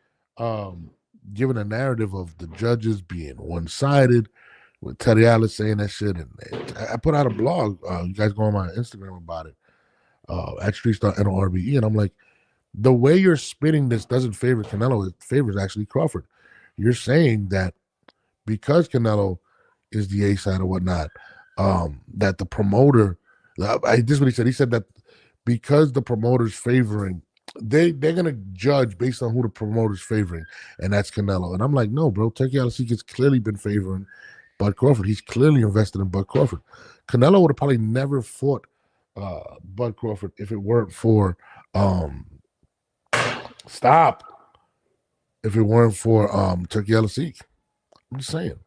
giving a narrative of the judges being one-sided, with Teddy Atlas saying that shit. And I put out a blog. You guys go on my Instagram about it at streets.NORBE. And I'm like, the way you're spinning this doesn't favor Canelo. It favors actually Crawford. You're saying that because Canelo is the A side or whatnot, that the promoter, this is what he said. He said that because the promoter's favoring, they're going to judge based on who the promoter's favoring, and that's Canelo. And I'm like, no, bro. Turkey Al-Asiq's clearly been favoring Bud Crawford. He's clearly invested in Bud Crawford. Canelo would have probably never fought Bud Crawford if it weren't for if it weren't for Turkey Al-Asiq. I'm just saying.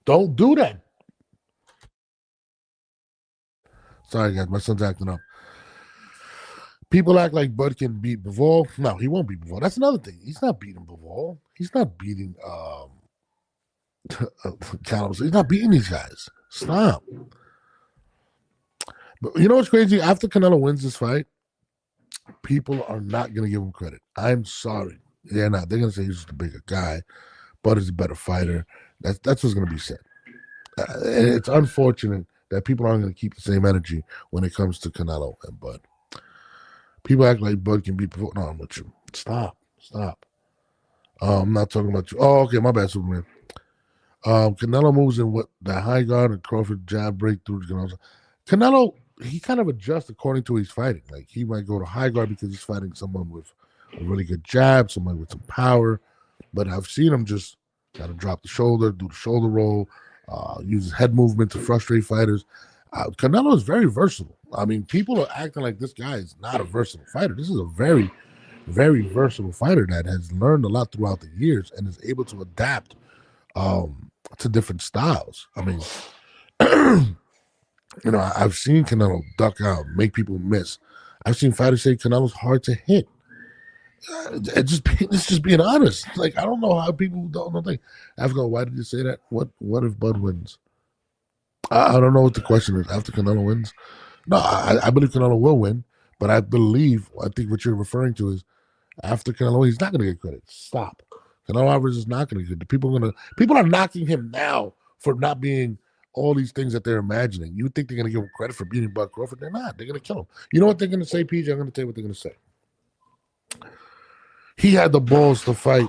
Don't do that. Sorry, guys. My son's acting up. People act like Bud can beat Bivol. No, he won't beat Bivol. That's another thing. He's not beating Bivol. He's not beating Canelo. He's not beating these guys. Stop. But you know what's crazy? After Canelo wins this fight, people are not going to give him credit. I'm sorry. They're not. They're going to say he's just a bigger guy. Bud is a better fighter. That's what's going to be said. And it's unfortunate that people aren't going to keep the same energy when it comes to Canelo and Bud. People act like Bud can beat Bivol. No, I'm with you. Stop. I'm not talking about you. Oh, okay, my bad, Superman. Canelo moves in what the high guard and Crawford jab breakthrough. Canelo, he kind of adjusts according to who he's fighting. Like he might go to high guard because he's fighting someone with a really good jab, someone with some power. But I've seen him just kind of drop the shoulder, do the shoulder roll, use his head movement to frustrate fighters. Canelo is very versatile. I mean, people are acting like this guy is not a versatile fighter. This is a very, very versatile fighter that has learned a lot throughout the years and is able to adapt to different styles. I mean, you know, I've seen Canelo duck out, make people miss. I've seen fighters say Canelo's hard to hit. It's just being honest. Like, I don't know how people don't think. After, why did you say that? What if Bud wins? I don't know what the question is. After Canelo wins, no, I believe Canelo will win, but I think what you're referring to is after Canelo, he's not going to get credit. Stop. Canelo Alvarez is not going to get. People are knocking him now for not being all these things that they're imagining. You think they're going to give him credit for beating Bud Crawford? They're not. They're going to kill him. You know what they're going to say, PJ? I'm going to tell you what they're going to say. He had the balls to fight.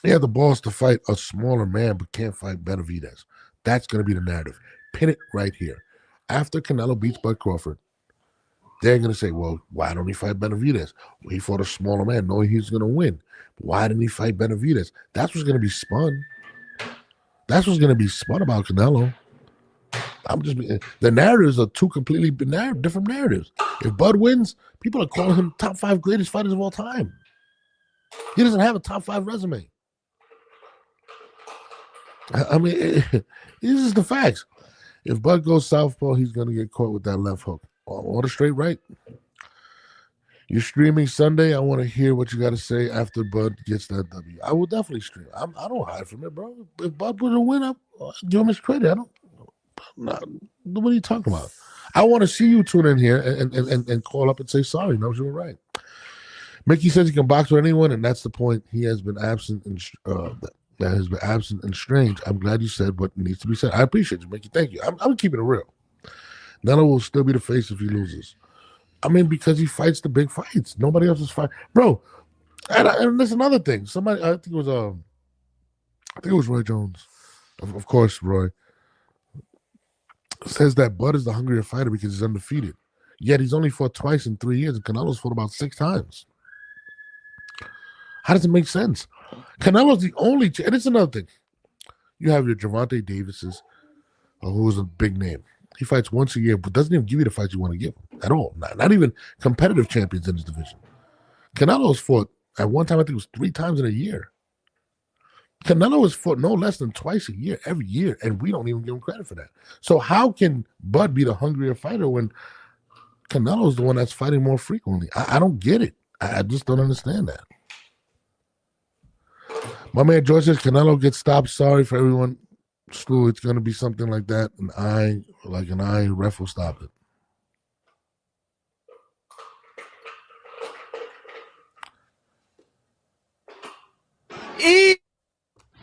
He had the balls to fight a smaller man, but can't fight Benavidez. That's going to be the narrative. Pin it right here. After Canelo beats Bud Crawford, they're going to say, well, why don't he fight Benavidez? Well, he fought a smaller man knowing he's going to win. Why didn't he fight Benavidez? That's what's going to be spun. That's what's going to be spun about Canelo. The narratives are two completely different narratives. If Bud wins, people are calling him top 5 greatest fighters of all time. He doesn't have a top 5 resume. I mean, these is the facts. If Bud goes southpaw, he's going to get caught with that left hook or the straight right. You're streaming Sunday. I want to hear what you got to say after Bud gets that W. I will definitely stream. I don't hide from it, bro. If Bud wouldn't win, I'll give him his credit. What are you talking about? I want to see you tune in here and call up and say sorry. No, you were right. Mickey says he can box with anyone, and that's the point. He has been absent and that has been absent and strange. I'm glad you said what needs to be said. I appreciate you, Mickey. Thank you. I'm keeping it real. Nelo will still be the face if he loses. I mean, because he fights the big fights. Nobody else is fighting, bro. And there's another thing. Somebody, I think it was Roy Jones, of course. Roy says that Bud is the hungrier fighter because he's undefeated. Yet he's only fought twice in 3 years, and Canelo's fought about 6 times. How does it make sense? Canelo's the only, and it's another thing. You have your Gervonta Davises, who is a big name. He fights once a year, but doesn't even give you the fights you want to give him at all. Not even competitive champions in his division. Canelo's fought at one time, I think it was 3 times in a year. Canelo has fought no less than twice a year, every year, and we don't even give him credit for that. So how can Bud be the hungrier fighter when Canelo's the one that's fighting more frequently? I don't get it. I just don't understand that. My man George says Canelo gets stopped. Sorry for everyone. Stu, it's going to be something like that. An eye ref will stop it.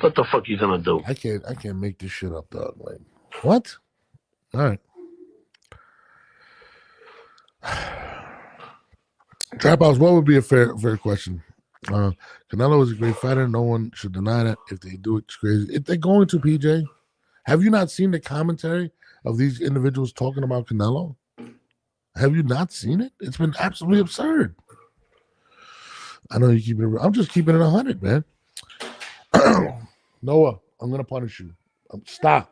What the fuck you gonna do? I can't make this shit up, dog. Like, what? All right. Trap House, what would be a fair question? Canelo is a great fighter. No one should deny that. If they do, it's crazy. If they're going to, PJ, have you not seen the commentary of these individuals talking about Canelo? Have you not seen it? It's been absolutely absurd. I know you keep it. I'm just keeping it 100, man. Noah, I'm gonna punish you. Stop.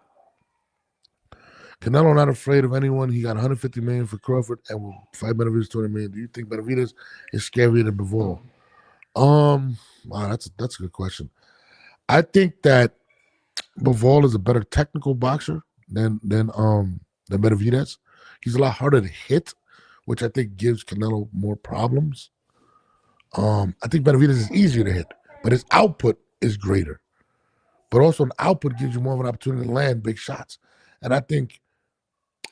Canelo not afraid of anyone. He got 150 million for Crawford and will fight Benavidez 20 million. Do you think Benavidez is scarier than Bivol? Wow, that's a good question. I think that Bivol is a better technical boxer than Benavidez. He's a lot harder to hit, which I think gives Canelo more problems. I think Benavidez is easier to hit, but his output is greater. But also an output gives you more of an opportunity to land big shots. And I think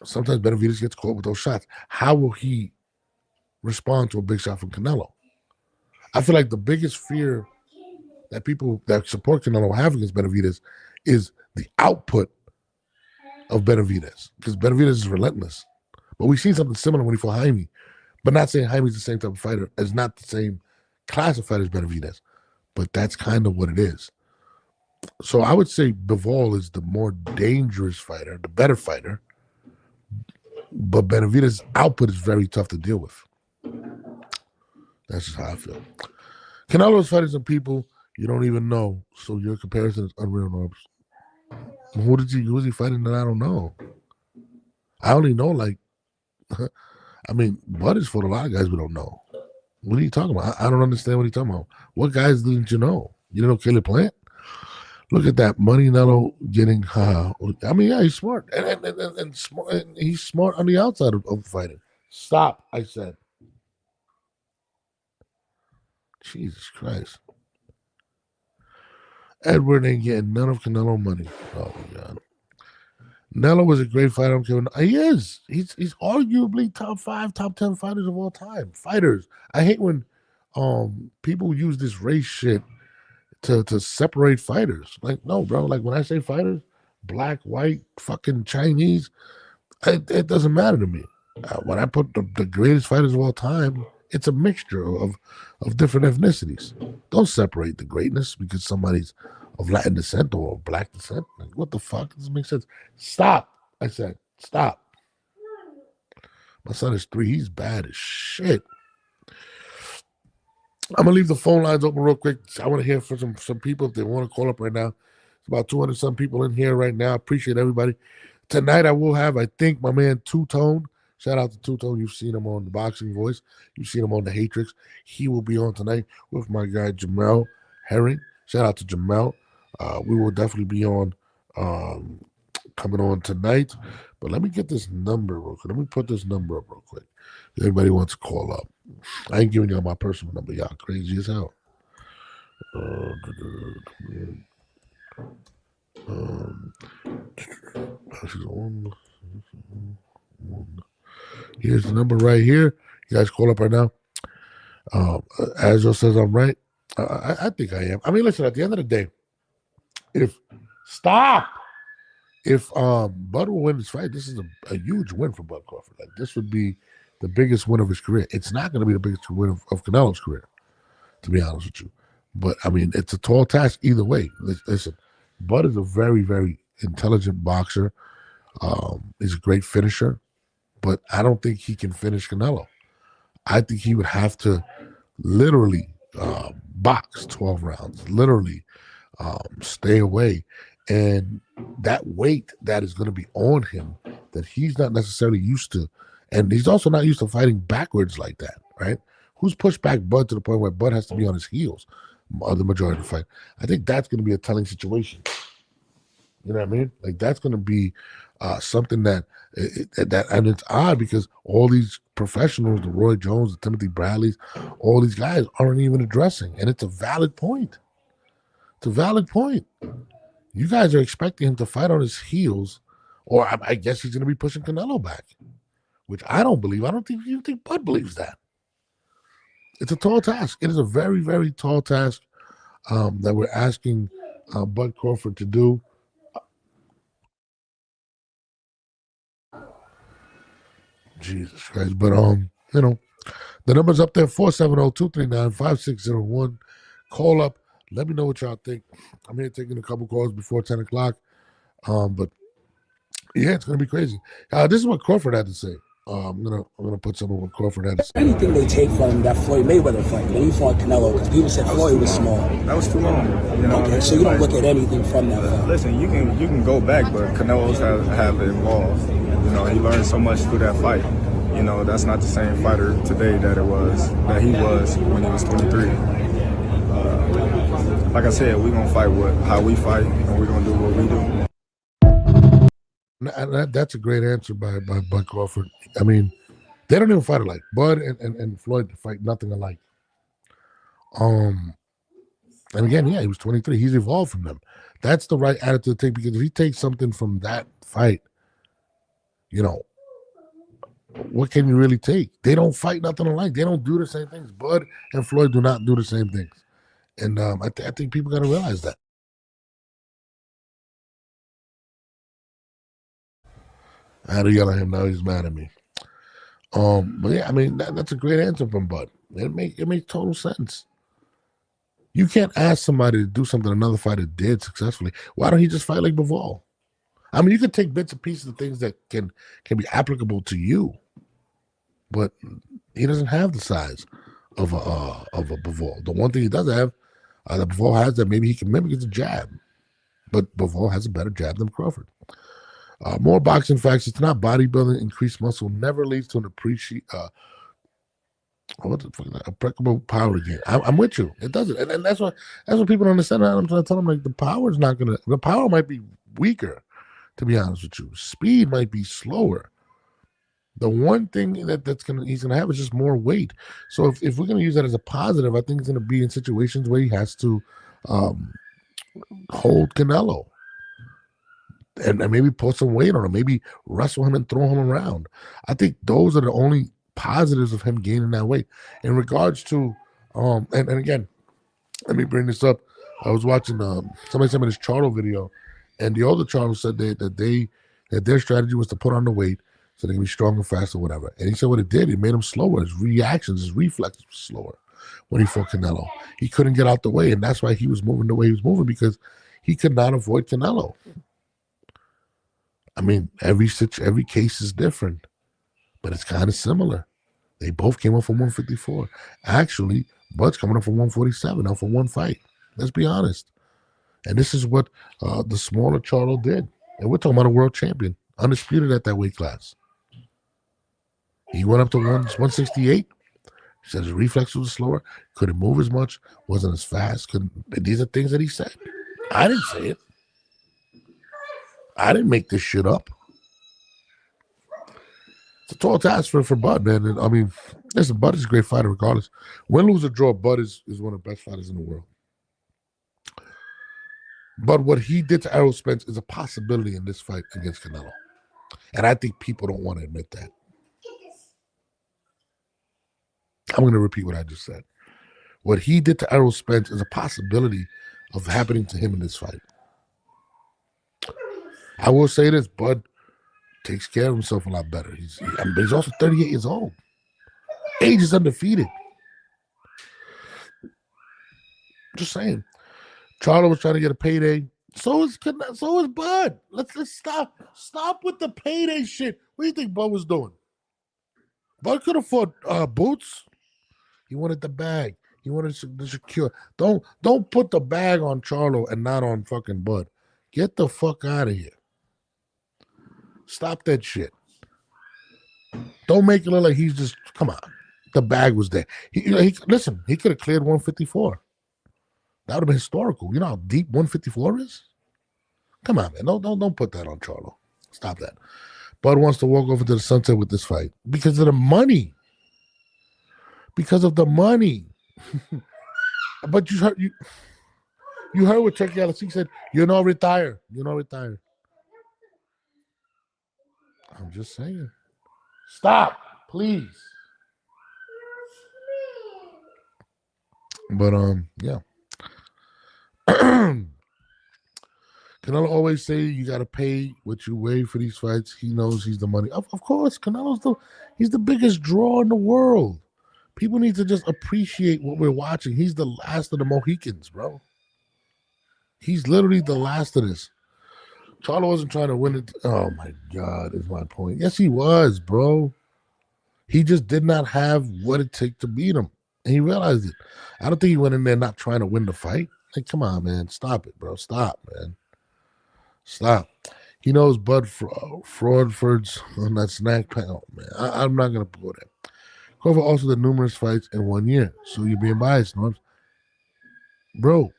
sometimes Benavidez gets caught with those shots. How will he respond to a big shot from Canelo? I feel like the biggest fear that people that support Canelo have against Benavidez is the output of Benavidez, because Benavidez is relentless. But we've seen something similar when he fought Jaime, but not saying Jaime's the same type of fighter, as not the same class of fighter as Benavidez. But that's kind of what it is. So I would say Bivol is the more dangerous fighter, the better fighter. But Benavidez's output is very tough to deal with. That's just how I feel. Canelo's fighting some people you don't even know, so your comparison is unreal, Norbs. Who is he fighting that I don't know? I only know, like, I mean, Bud has fought a lot of guys we don't know. What are you talking about? I don't understand what you're talking about. What guys didn't you know? You didn't know Caleb Plant? Look at that, Money Nello getting. I mean, yeah, he's smart, and smart, and he's smart on the outside of fighting. Stop, I said. Jesus Christ. Edward ain't getting none of Canelo money. Oh my God. Nello was a great fighter. I don't care. He is. He's arguably top 5, top 10 fighters of all time. Fighters. I hate when people use this race shit to separate fighters. Like, no, bro. Like when I say fighters, black, white, fucking Chinese, it doesn't matter to me. When I put the greatest fighters of all time, it's a mixture of different ethnicities. Don't separate the greatness because somebody's of Latin descent or black descent. Like, what the fuck? Doesn't make sense. Stop. I said, stop. My son is 3. He's bad as shit. I'm gonna leave the phone lines open real quick. I want to hear from some people if they want to call up right now. It's about 200 some people in here right now. Appreciate everybody. Tonight I will have, I think, my man Two Tone. Shout out to Two Tone. You've seen him on the Boxing Voice. You've seen him on the Hatrix. He will be on tonight with my guy Jamel Herring. Shout out to Jamel. We will definitely be on coming on tonight. But let me get this number real quick. Let me put this number up real quick. Everybody wants to call up. I ain't giving y'all my personal number. Y'all crazy as hell. Here's the number right here. You guys call up right now. Azzo says I'm right. I think I am. I mean, listen, at the end of the day, if Bud will win this fight, this is a huge win for Bud Crawford. Like, this would be the biggest win of his career. It's not going to be the biggest win of Canelo's career, to be honest with you. But, I mean, it's a tall task either way. Listen, Bud is a very, very intelligent boxer. He's a great finisher, but I don't think he can finish Canelo. I think he would have to literally box 12 rounds, literally stay away. And that weight that is going to be on him that he's not necessarily used to, and he's also not used to fighting backwards like that, right? Who's pushed back Bud to the point where Bud has to be on his heels the majority of the fight? I think that's going to be a telling situation. You know what I mean? Like, that's going to be something that and it's odd because all these professionals, the Roy Jones, the Timothy Bradleys, all these guys aren't even addressing, and it's a valid point. It's a valid point. You guys are expecting him to fight on his heels, or I guess he's going to be pushing Canelo back, which I don't believe. I don't think you think Bud believes that. It's a tall task. It is a very, very tall task that we're asking Bud Crawford to do. Jesus Christ. But, you know, the number's up there, 470-239-5601. Call up. Let me know what y'all think. I'm here taking a couple calls before 10 o'clock. But, yeah, it's going to be crazy. This is what Crawford had to say. I'm gonna put some of what Crawford had to say. Anything they take from that Floyd Mayweather fight when he fought Canelo, because people said Floyd was small. That was too long. You know, okay, so you don't look at anything from that fight. Listen, you can go back, but Canelo's have evolved. You know, he learned so much through that fight. You know, that's not the same fighter today that he was when he was 23. Like I said, we're gonna fight how we fight, and we're gonna do what we do. That's a great answer by Bud Crawford. I mean, they don't even fight alike. Bud and Floyd fight nothing alike. And again, yeah, he was 23. He's evolved from them. That's the right attitude to take, because if he takes something from that fight, you know, what can you really take? They don't fight nothing alike. They don't do the same things. Bud and Floyd do not do the same things. And I think people got to realize that. I had to yell at him. Now he's mad at me. But yeah, I mean, that's a great answer from Bud. It makes total sense. You can't ask somebody to do something another fighter did successfully. Why don't he just fight like Bivol? I mean, you could take bits and pieces of things that can be applicable to you, but he doesn't have the size of a Bivol. The one thing he does have, that Bivol has that maybe he can mimic is a jab, but Bivol has a better jab than Crawford. More boxing facts. It's not bodybuilding. Increased muscle never leads to an appreciation. What about the fucking impeccable power again. I'm with you. It doesn't, and that's what people don't understand. I'm trying to tell them, like, the power is not gonna. The power might be weaker, to be honest with you. Speed might be slower. The one thing he's gonna have is just more weight. So if we're gonna use that as a positive, I think it's gonna be in situations where he has to hold Canelo and maybe put some weight on him, maybe wrestle him and throw him around. I think those are the only positives of him gaining that weight. In regards to and again, let me bring this up. I was watching somebody sent me this Charlo video, and the older Charlo said that their strategy was to put on the weight so they can be stronger, faster, whatever. And he said what it did, it made him slower. His reactions, his reflexes were slower when he fought Canelo. He couldn't get out the way, and that's why he was moving the way he was moving, because he could not avoid Canelo. I mean, every case is different, but it's kind of similar. They both came up from 154. Actually, Bud's coming up from 147 now for one fight. Let's be honest. And this is what the smaller Charlo did. And we're talking about a world champion, undisputed at that weight class. He went up to 168. He said his reflexes was slower, couldn't move as much, wasn't as fast. These are things that he said. I didn't say it. I didn't make this shit up. It's a tall task for Bud, man. And I mean, listen, Bud is a great fighter regardless. Win, lose, or draw, Bud is one of the best fighters in the world. But what he did to Errol Spence is a possibility in this fight against Canelo. And I think people don't want to admit that. I'm going to repeat what I just said. What he did to Errol Spence is a possibility of happening to him in this fight. I will say this, Bud takes care of himself a lot better. But he's also 38 years old. Age is undefeated. Just saying. Charlo was trying to get a payday. So is Bud. Let's stop. Stop with the payday shit. What do you think Bud was doing? Bud could have fought Boots. He wanted the bag. He wanted the secure. Don't put the bag on Charlo and not on fucking Bud. Get the fuck out of here. Stop that shit. Don't make it look like he's just, come on. The bag was there. Listen, he could have cleared 154. That would have been historical. You know how deep 154 is? Come on, man. Don't put that on Charlo. Stop that. Bud wants to walk over to the sunset with this fight because of the money. Because of the money. But you heard what Chuck Galaxy said. You're not retired. You're not retired. I'm just saying. Stop, please. But yeah. Canelo always say you gotta pay what you weigh for these fights. He knows he's the money. Of course, Canelo's he's the biggest draw in the world. People need to just appreciate what we're watching. He's the last of the Mohicans, bro. He's literally the last of this. Charlo wasn't trying to win it. Oh my God, is my point. Yes, he was, bro. He just did not have what it took to beat him. And he realized it. I don't think he went in there not trying to win the fight. Like, come on, man. Stop it, bro. Stop, man. Stop. He knows Bud Fraudford's on that snack panel, man. I'm not going to go there. Crawford also did numerous fights in 1 year. So you're being biased, Norms. Bro,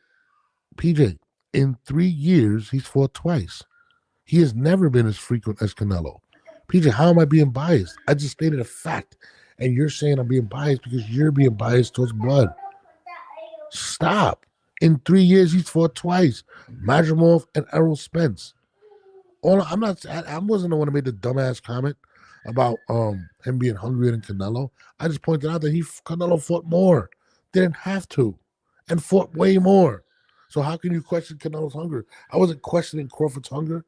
PJ, in 3 years, he's fought twice. He has never been as frequent as Canelo. PJ, how am I being biased? I just stated a fact. And you're saying I'm being biased because you're being biased towards Bud. Stop. In 3 years, he's fought twice. Madrimov and Errol Spence. I wasn't the one who made the dumbass comment about him being hungrier than Canelo. I just pointed out that Canelo fought more. Didn't have to. And fought way more. So how can you question Canelo's hunger? I wasn't questioning Crawford's hunger.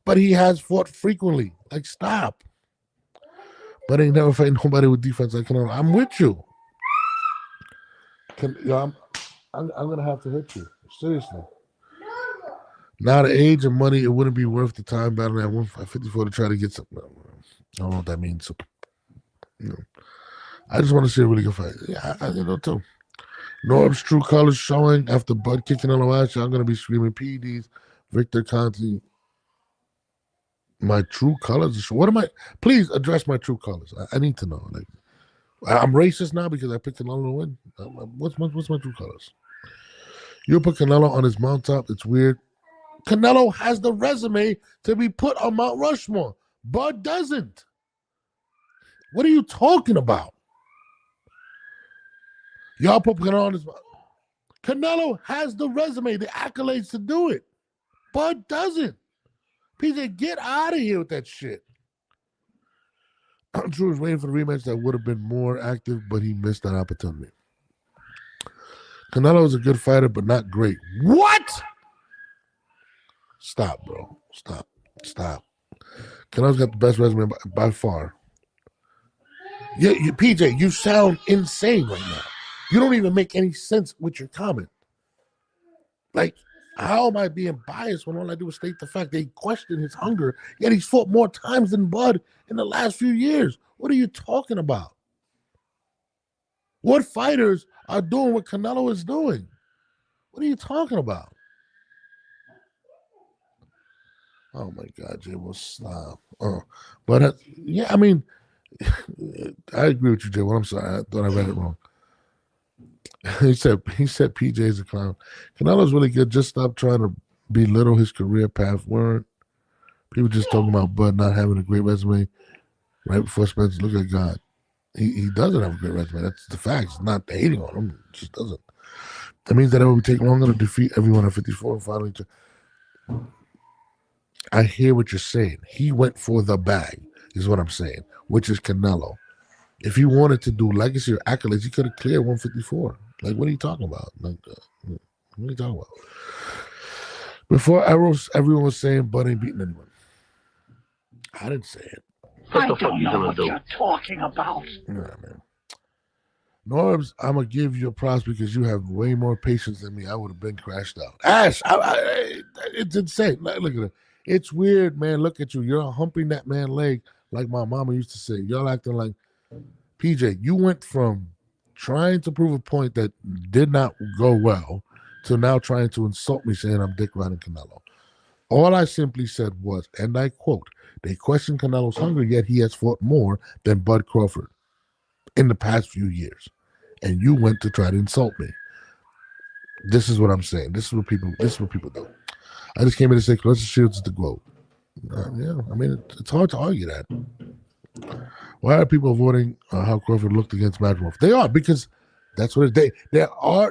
But he has fought frequently. Like, stop. But ain't never fight nobody with defense like Canelo. I'm with you. I'm going to have to hit you. Seriously. Now the age and money, it wouldn't be worth the time battling at 154 to try to get something. I don't know what that means. So, I just want to see a really good fight. Yeah, I know too. Norb's true colors showing after Bud kicking on the ass. I'm going to be screaming PEDs. Victor Conti. My true colors. What am I? Please address my true colors. I need to know. Like, I'm racist now because I picked Canelo to win. What's my true colors? You put Canelo on his mountaintop. It's weird. Canelo has the resume to be put on Mount Rushmore. Bud doesn't. What are you talking about? Y'all put Canelo on his mountaintop. Canelo has the resume, the accolades to do it. Bud doesn't. PJ, get out of here with that shit. Drew was waiting for the rematch that would have been more active, but he missed that opportunity. Canelo is a good fighter, but not great. What? Stop, bro. Stop. Canelo's got the best resume by far. Yeah, PJ, you sound insane right now. You don't even make any sense with your comment. Like, how am I being biased when all I do is state the fact they question his hunger, yet he's fought more times than Bud in the last few years? What are you talking about? What fighters are doing what Canelo is doing? What are you talking about? Oh my God, Jay, will stop. But yeah, I mean, I agree with you, Jay. Well, I'm sorry, I thought I read it wrong. He said PJ is a clown. Canelo's really good. Just stop trying to belittle his career path. Weren't people just talking about Bud not having a great resume right before Spencer? Look at God. He doesn't have a great resume. That's the facts. Not hating on him. It just doesn't. That means that it will take longer to defeat everyone at 54 and finally. I hear what you're saying. He went for the bag, is what I'm saying, which is Canelo. If he wanted to do legacy or accolades, he could have cleared 154. Like, what are you talking about? Like, what are you talking about? Before Arrows, everyone was saying Bud ain't beating anyone. I didn't say it. What the fuck you gonna do? You're talking about. Nah, man. Norbs, I'm gonna give you a props because you have way more patience than me. I would have been crashed out. Ash, it's insane. Look at it. It's weird, man. Look at you. You're humping that man's leg like my mama used to say. Y'all acting like PJ. You went from trying to prove a point that did not go well to now trying to insult me, saying I'm dick riding Canelo. All I simply said was, and I quote, they question Canelo's hunger, yet he has fought more than Bud Crawford in the past few years. And you went to try to insult me. This is what I'm saying. This is what people do. I just came in to say Clarissa Shields is the GOAT. Yeah, I mean, it's hard to argue that. Why are people avoiding how Crawford looked against Madrimov? They are, because that's what it is.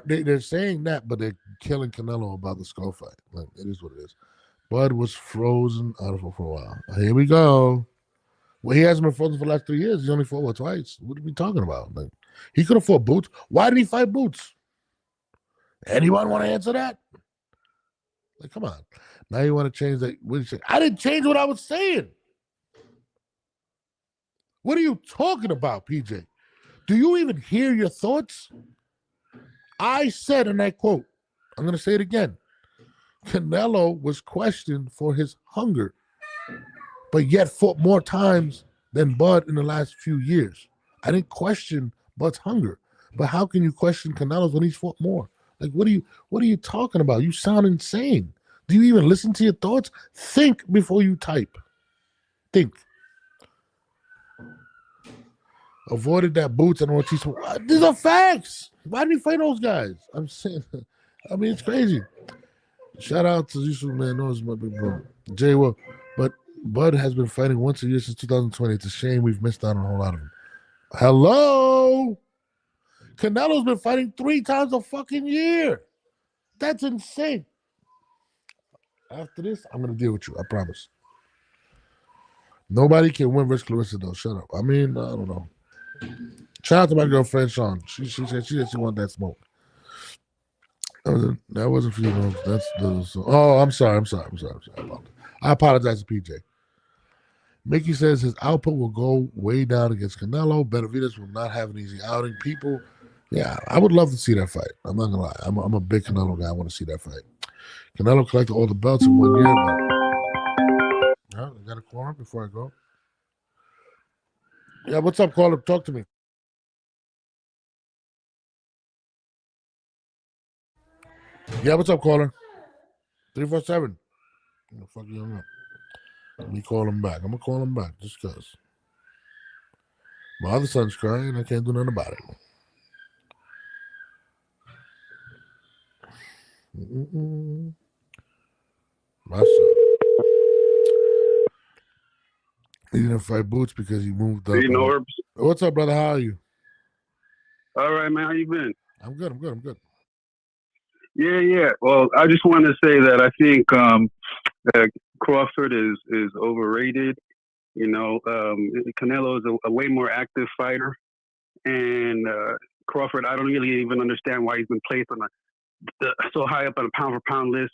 They're saying that, but they're killing Canelo about the skull fight. Like, it is what it is. Bud was frozen out of it for a while. Here we go. Well, he hasn't been frozen for the last 3 years. He's only fought twice. What are we talking about? Like, he could have fought Boots. Why did he fight Boots? Anyone want to answer that? Like, come on. Now you want to change that? What did you say? I didn't change what I was saying. What are you talking about, PJ? Do you even hear your thoughts? I said, and I quote, I'm going to say it again. Canelo was questioned for his hunger, but yet fought more times than Bud in the last few years. I didn't question Bud's hunger, but how can you question Canelo's when he's fought more? Like, what are you talking about? You sound insane. Do you even listen to your thoughts? Think before you type. Think. Avoided that Boots and Ortiz. These are facts. Why did he fight those guys? I'm saying, I mean, it's crazy. Shout out to Yusuf, man. Knows my big bro. Jay, well, but Bud has been fighting once a year since 2020. It's a shame we've missed out on a whole lot of them. Hello? Canelo's been fighting 3 times a fucking year. That's insane. After this, I'm going to deal with you. I promise. Nobody can win versus Clarissa, though. Shut up. I mean, I don't know. Shout out to my girlfriend, Sean. She said she wanted that smoke. That wasn't for you. No. I'm sorry. I apologize to PJ. Mickey says his output will go way down against Canelo. Benavidez will not have an easy outing. People, yeah, I would love to see that fight. I'm not going to lie. I'm a big Canelo guy. I want to see that fight. Canelo collected all the belts in 1 year. But I got a caller before I go. Yeah, what's up, caller? Talk to me. Yeah, what's up, caller? 347. Fuck you up. Let me call him back. I'm gonna call him back just cause. My other son's crying. I can't do nothing about it. My son. He didn't fight Boots because he moved up. Hey, Norbs. What's up, brother? How are you? All right, man. How you been? I'm good. I'm good. I'm good. Yeah. Well, I just want to say that I think Crawford is overrated. You know, Canelo is a way more active fighter, and Crawford, I don't really even understand why he's been placed on so high up on a pound for pound list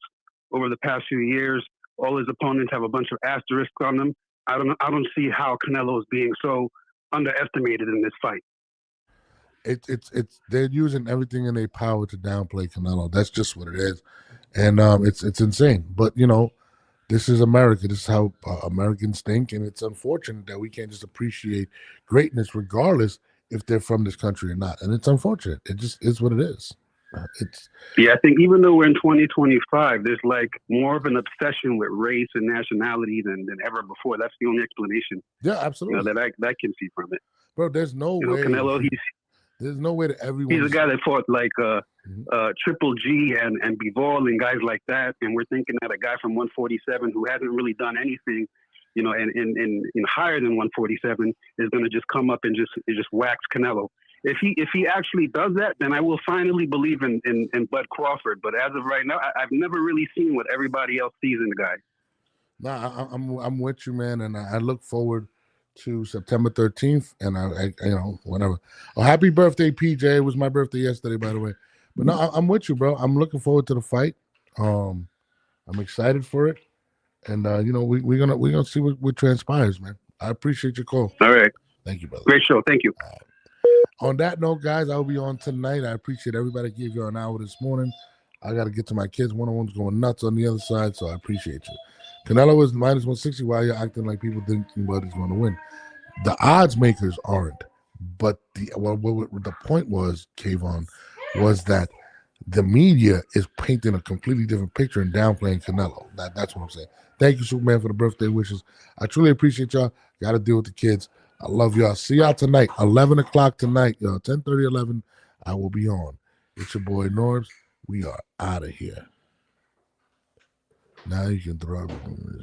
over the past few years. All his opponents have a bunch of asterisks on them. I don't see how Canelo is being so underestimated in this fight. It's they're using everything in their power to downplay Canelo. That's just what it is, and it's insane. But you know, this is America. This is how Americans think, and it's unfortunate that we can't just appreciate greatness, regardless if they're from this country or not. And it's unfortunate. It just is what it is. Yeah, I think even though we're in 2025, there's like more of an obsession with race and nationality than ever before. That's the only explanation. Yeah, absolutely. You know, that I can see from it. Bro, there's no way. Canelo, there's no way that everyone. He's a guy that fought like Triple G and Bivol and guys like that, and we're thinking that a guy from 147 who hasn't really done anything, you know, and higher than 147 is going to just come up and just wax Canelo. If he actually does that, then I will finally believe in Bud Crawford. But as of right now, I've never really seen what everybody else sees in the guy. Nah, I'm with you, man, and I look forward to September 13th, and I you know, whatever. Oh, happy birthday, PJ! It was my birthday yesterday, by the way. But no, I'm with you, bro. I'm looking forward to the fight. I'm excited for it, and you know, we're gonna see what transpires, man. I appreciate your call. All right, thank you, brother. Great show, thank you. On that note, guys, I'll be on tonight. I appreciate everybody gave you an hour this morning. I got to get to my kids. One-on-one's going nuts on the other side, so I appreciate you. Canelo is minus 160. Why you're acting like people thinking about he's going to win? The odds makers aren't. But the point was, Kayvon, was that the media is painting a completely different picture and downplaying Canelo. That's what I'm saying. Thank you, Superman, for the birthday wishes. I truly appreciate y'all. Got to deal with the kids. I love y'all. See y'all tonight, 11 o'clock tonight, 10:30, 11. I will be on. It's your boy Norbs. We are out of here. Now you can throw everything.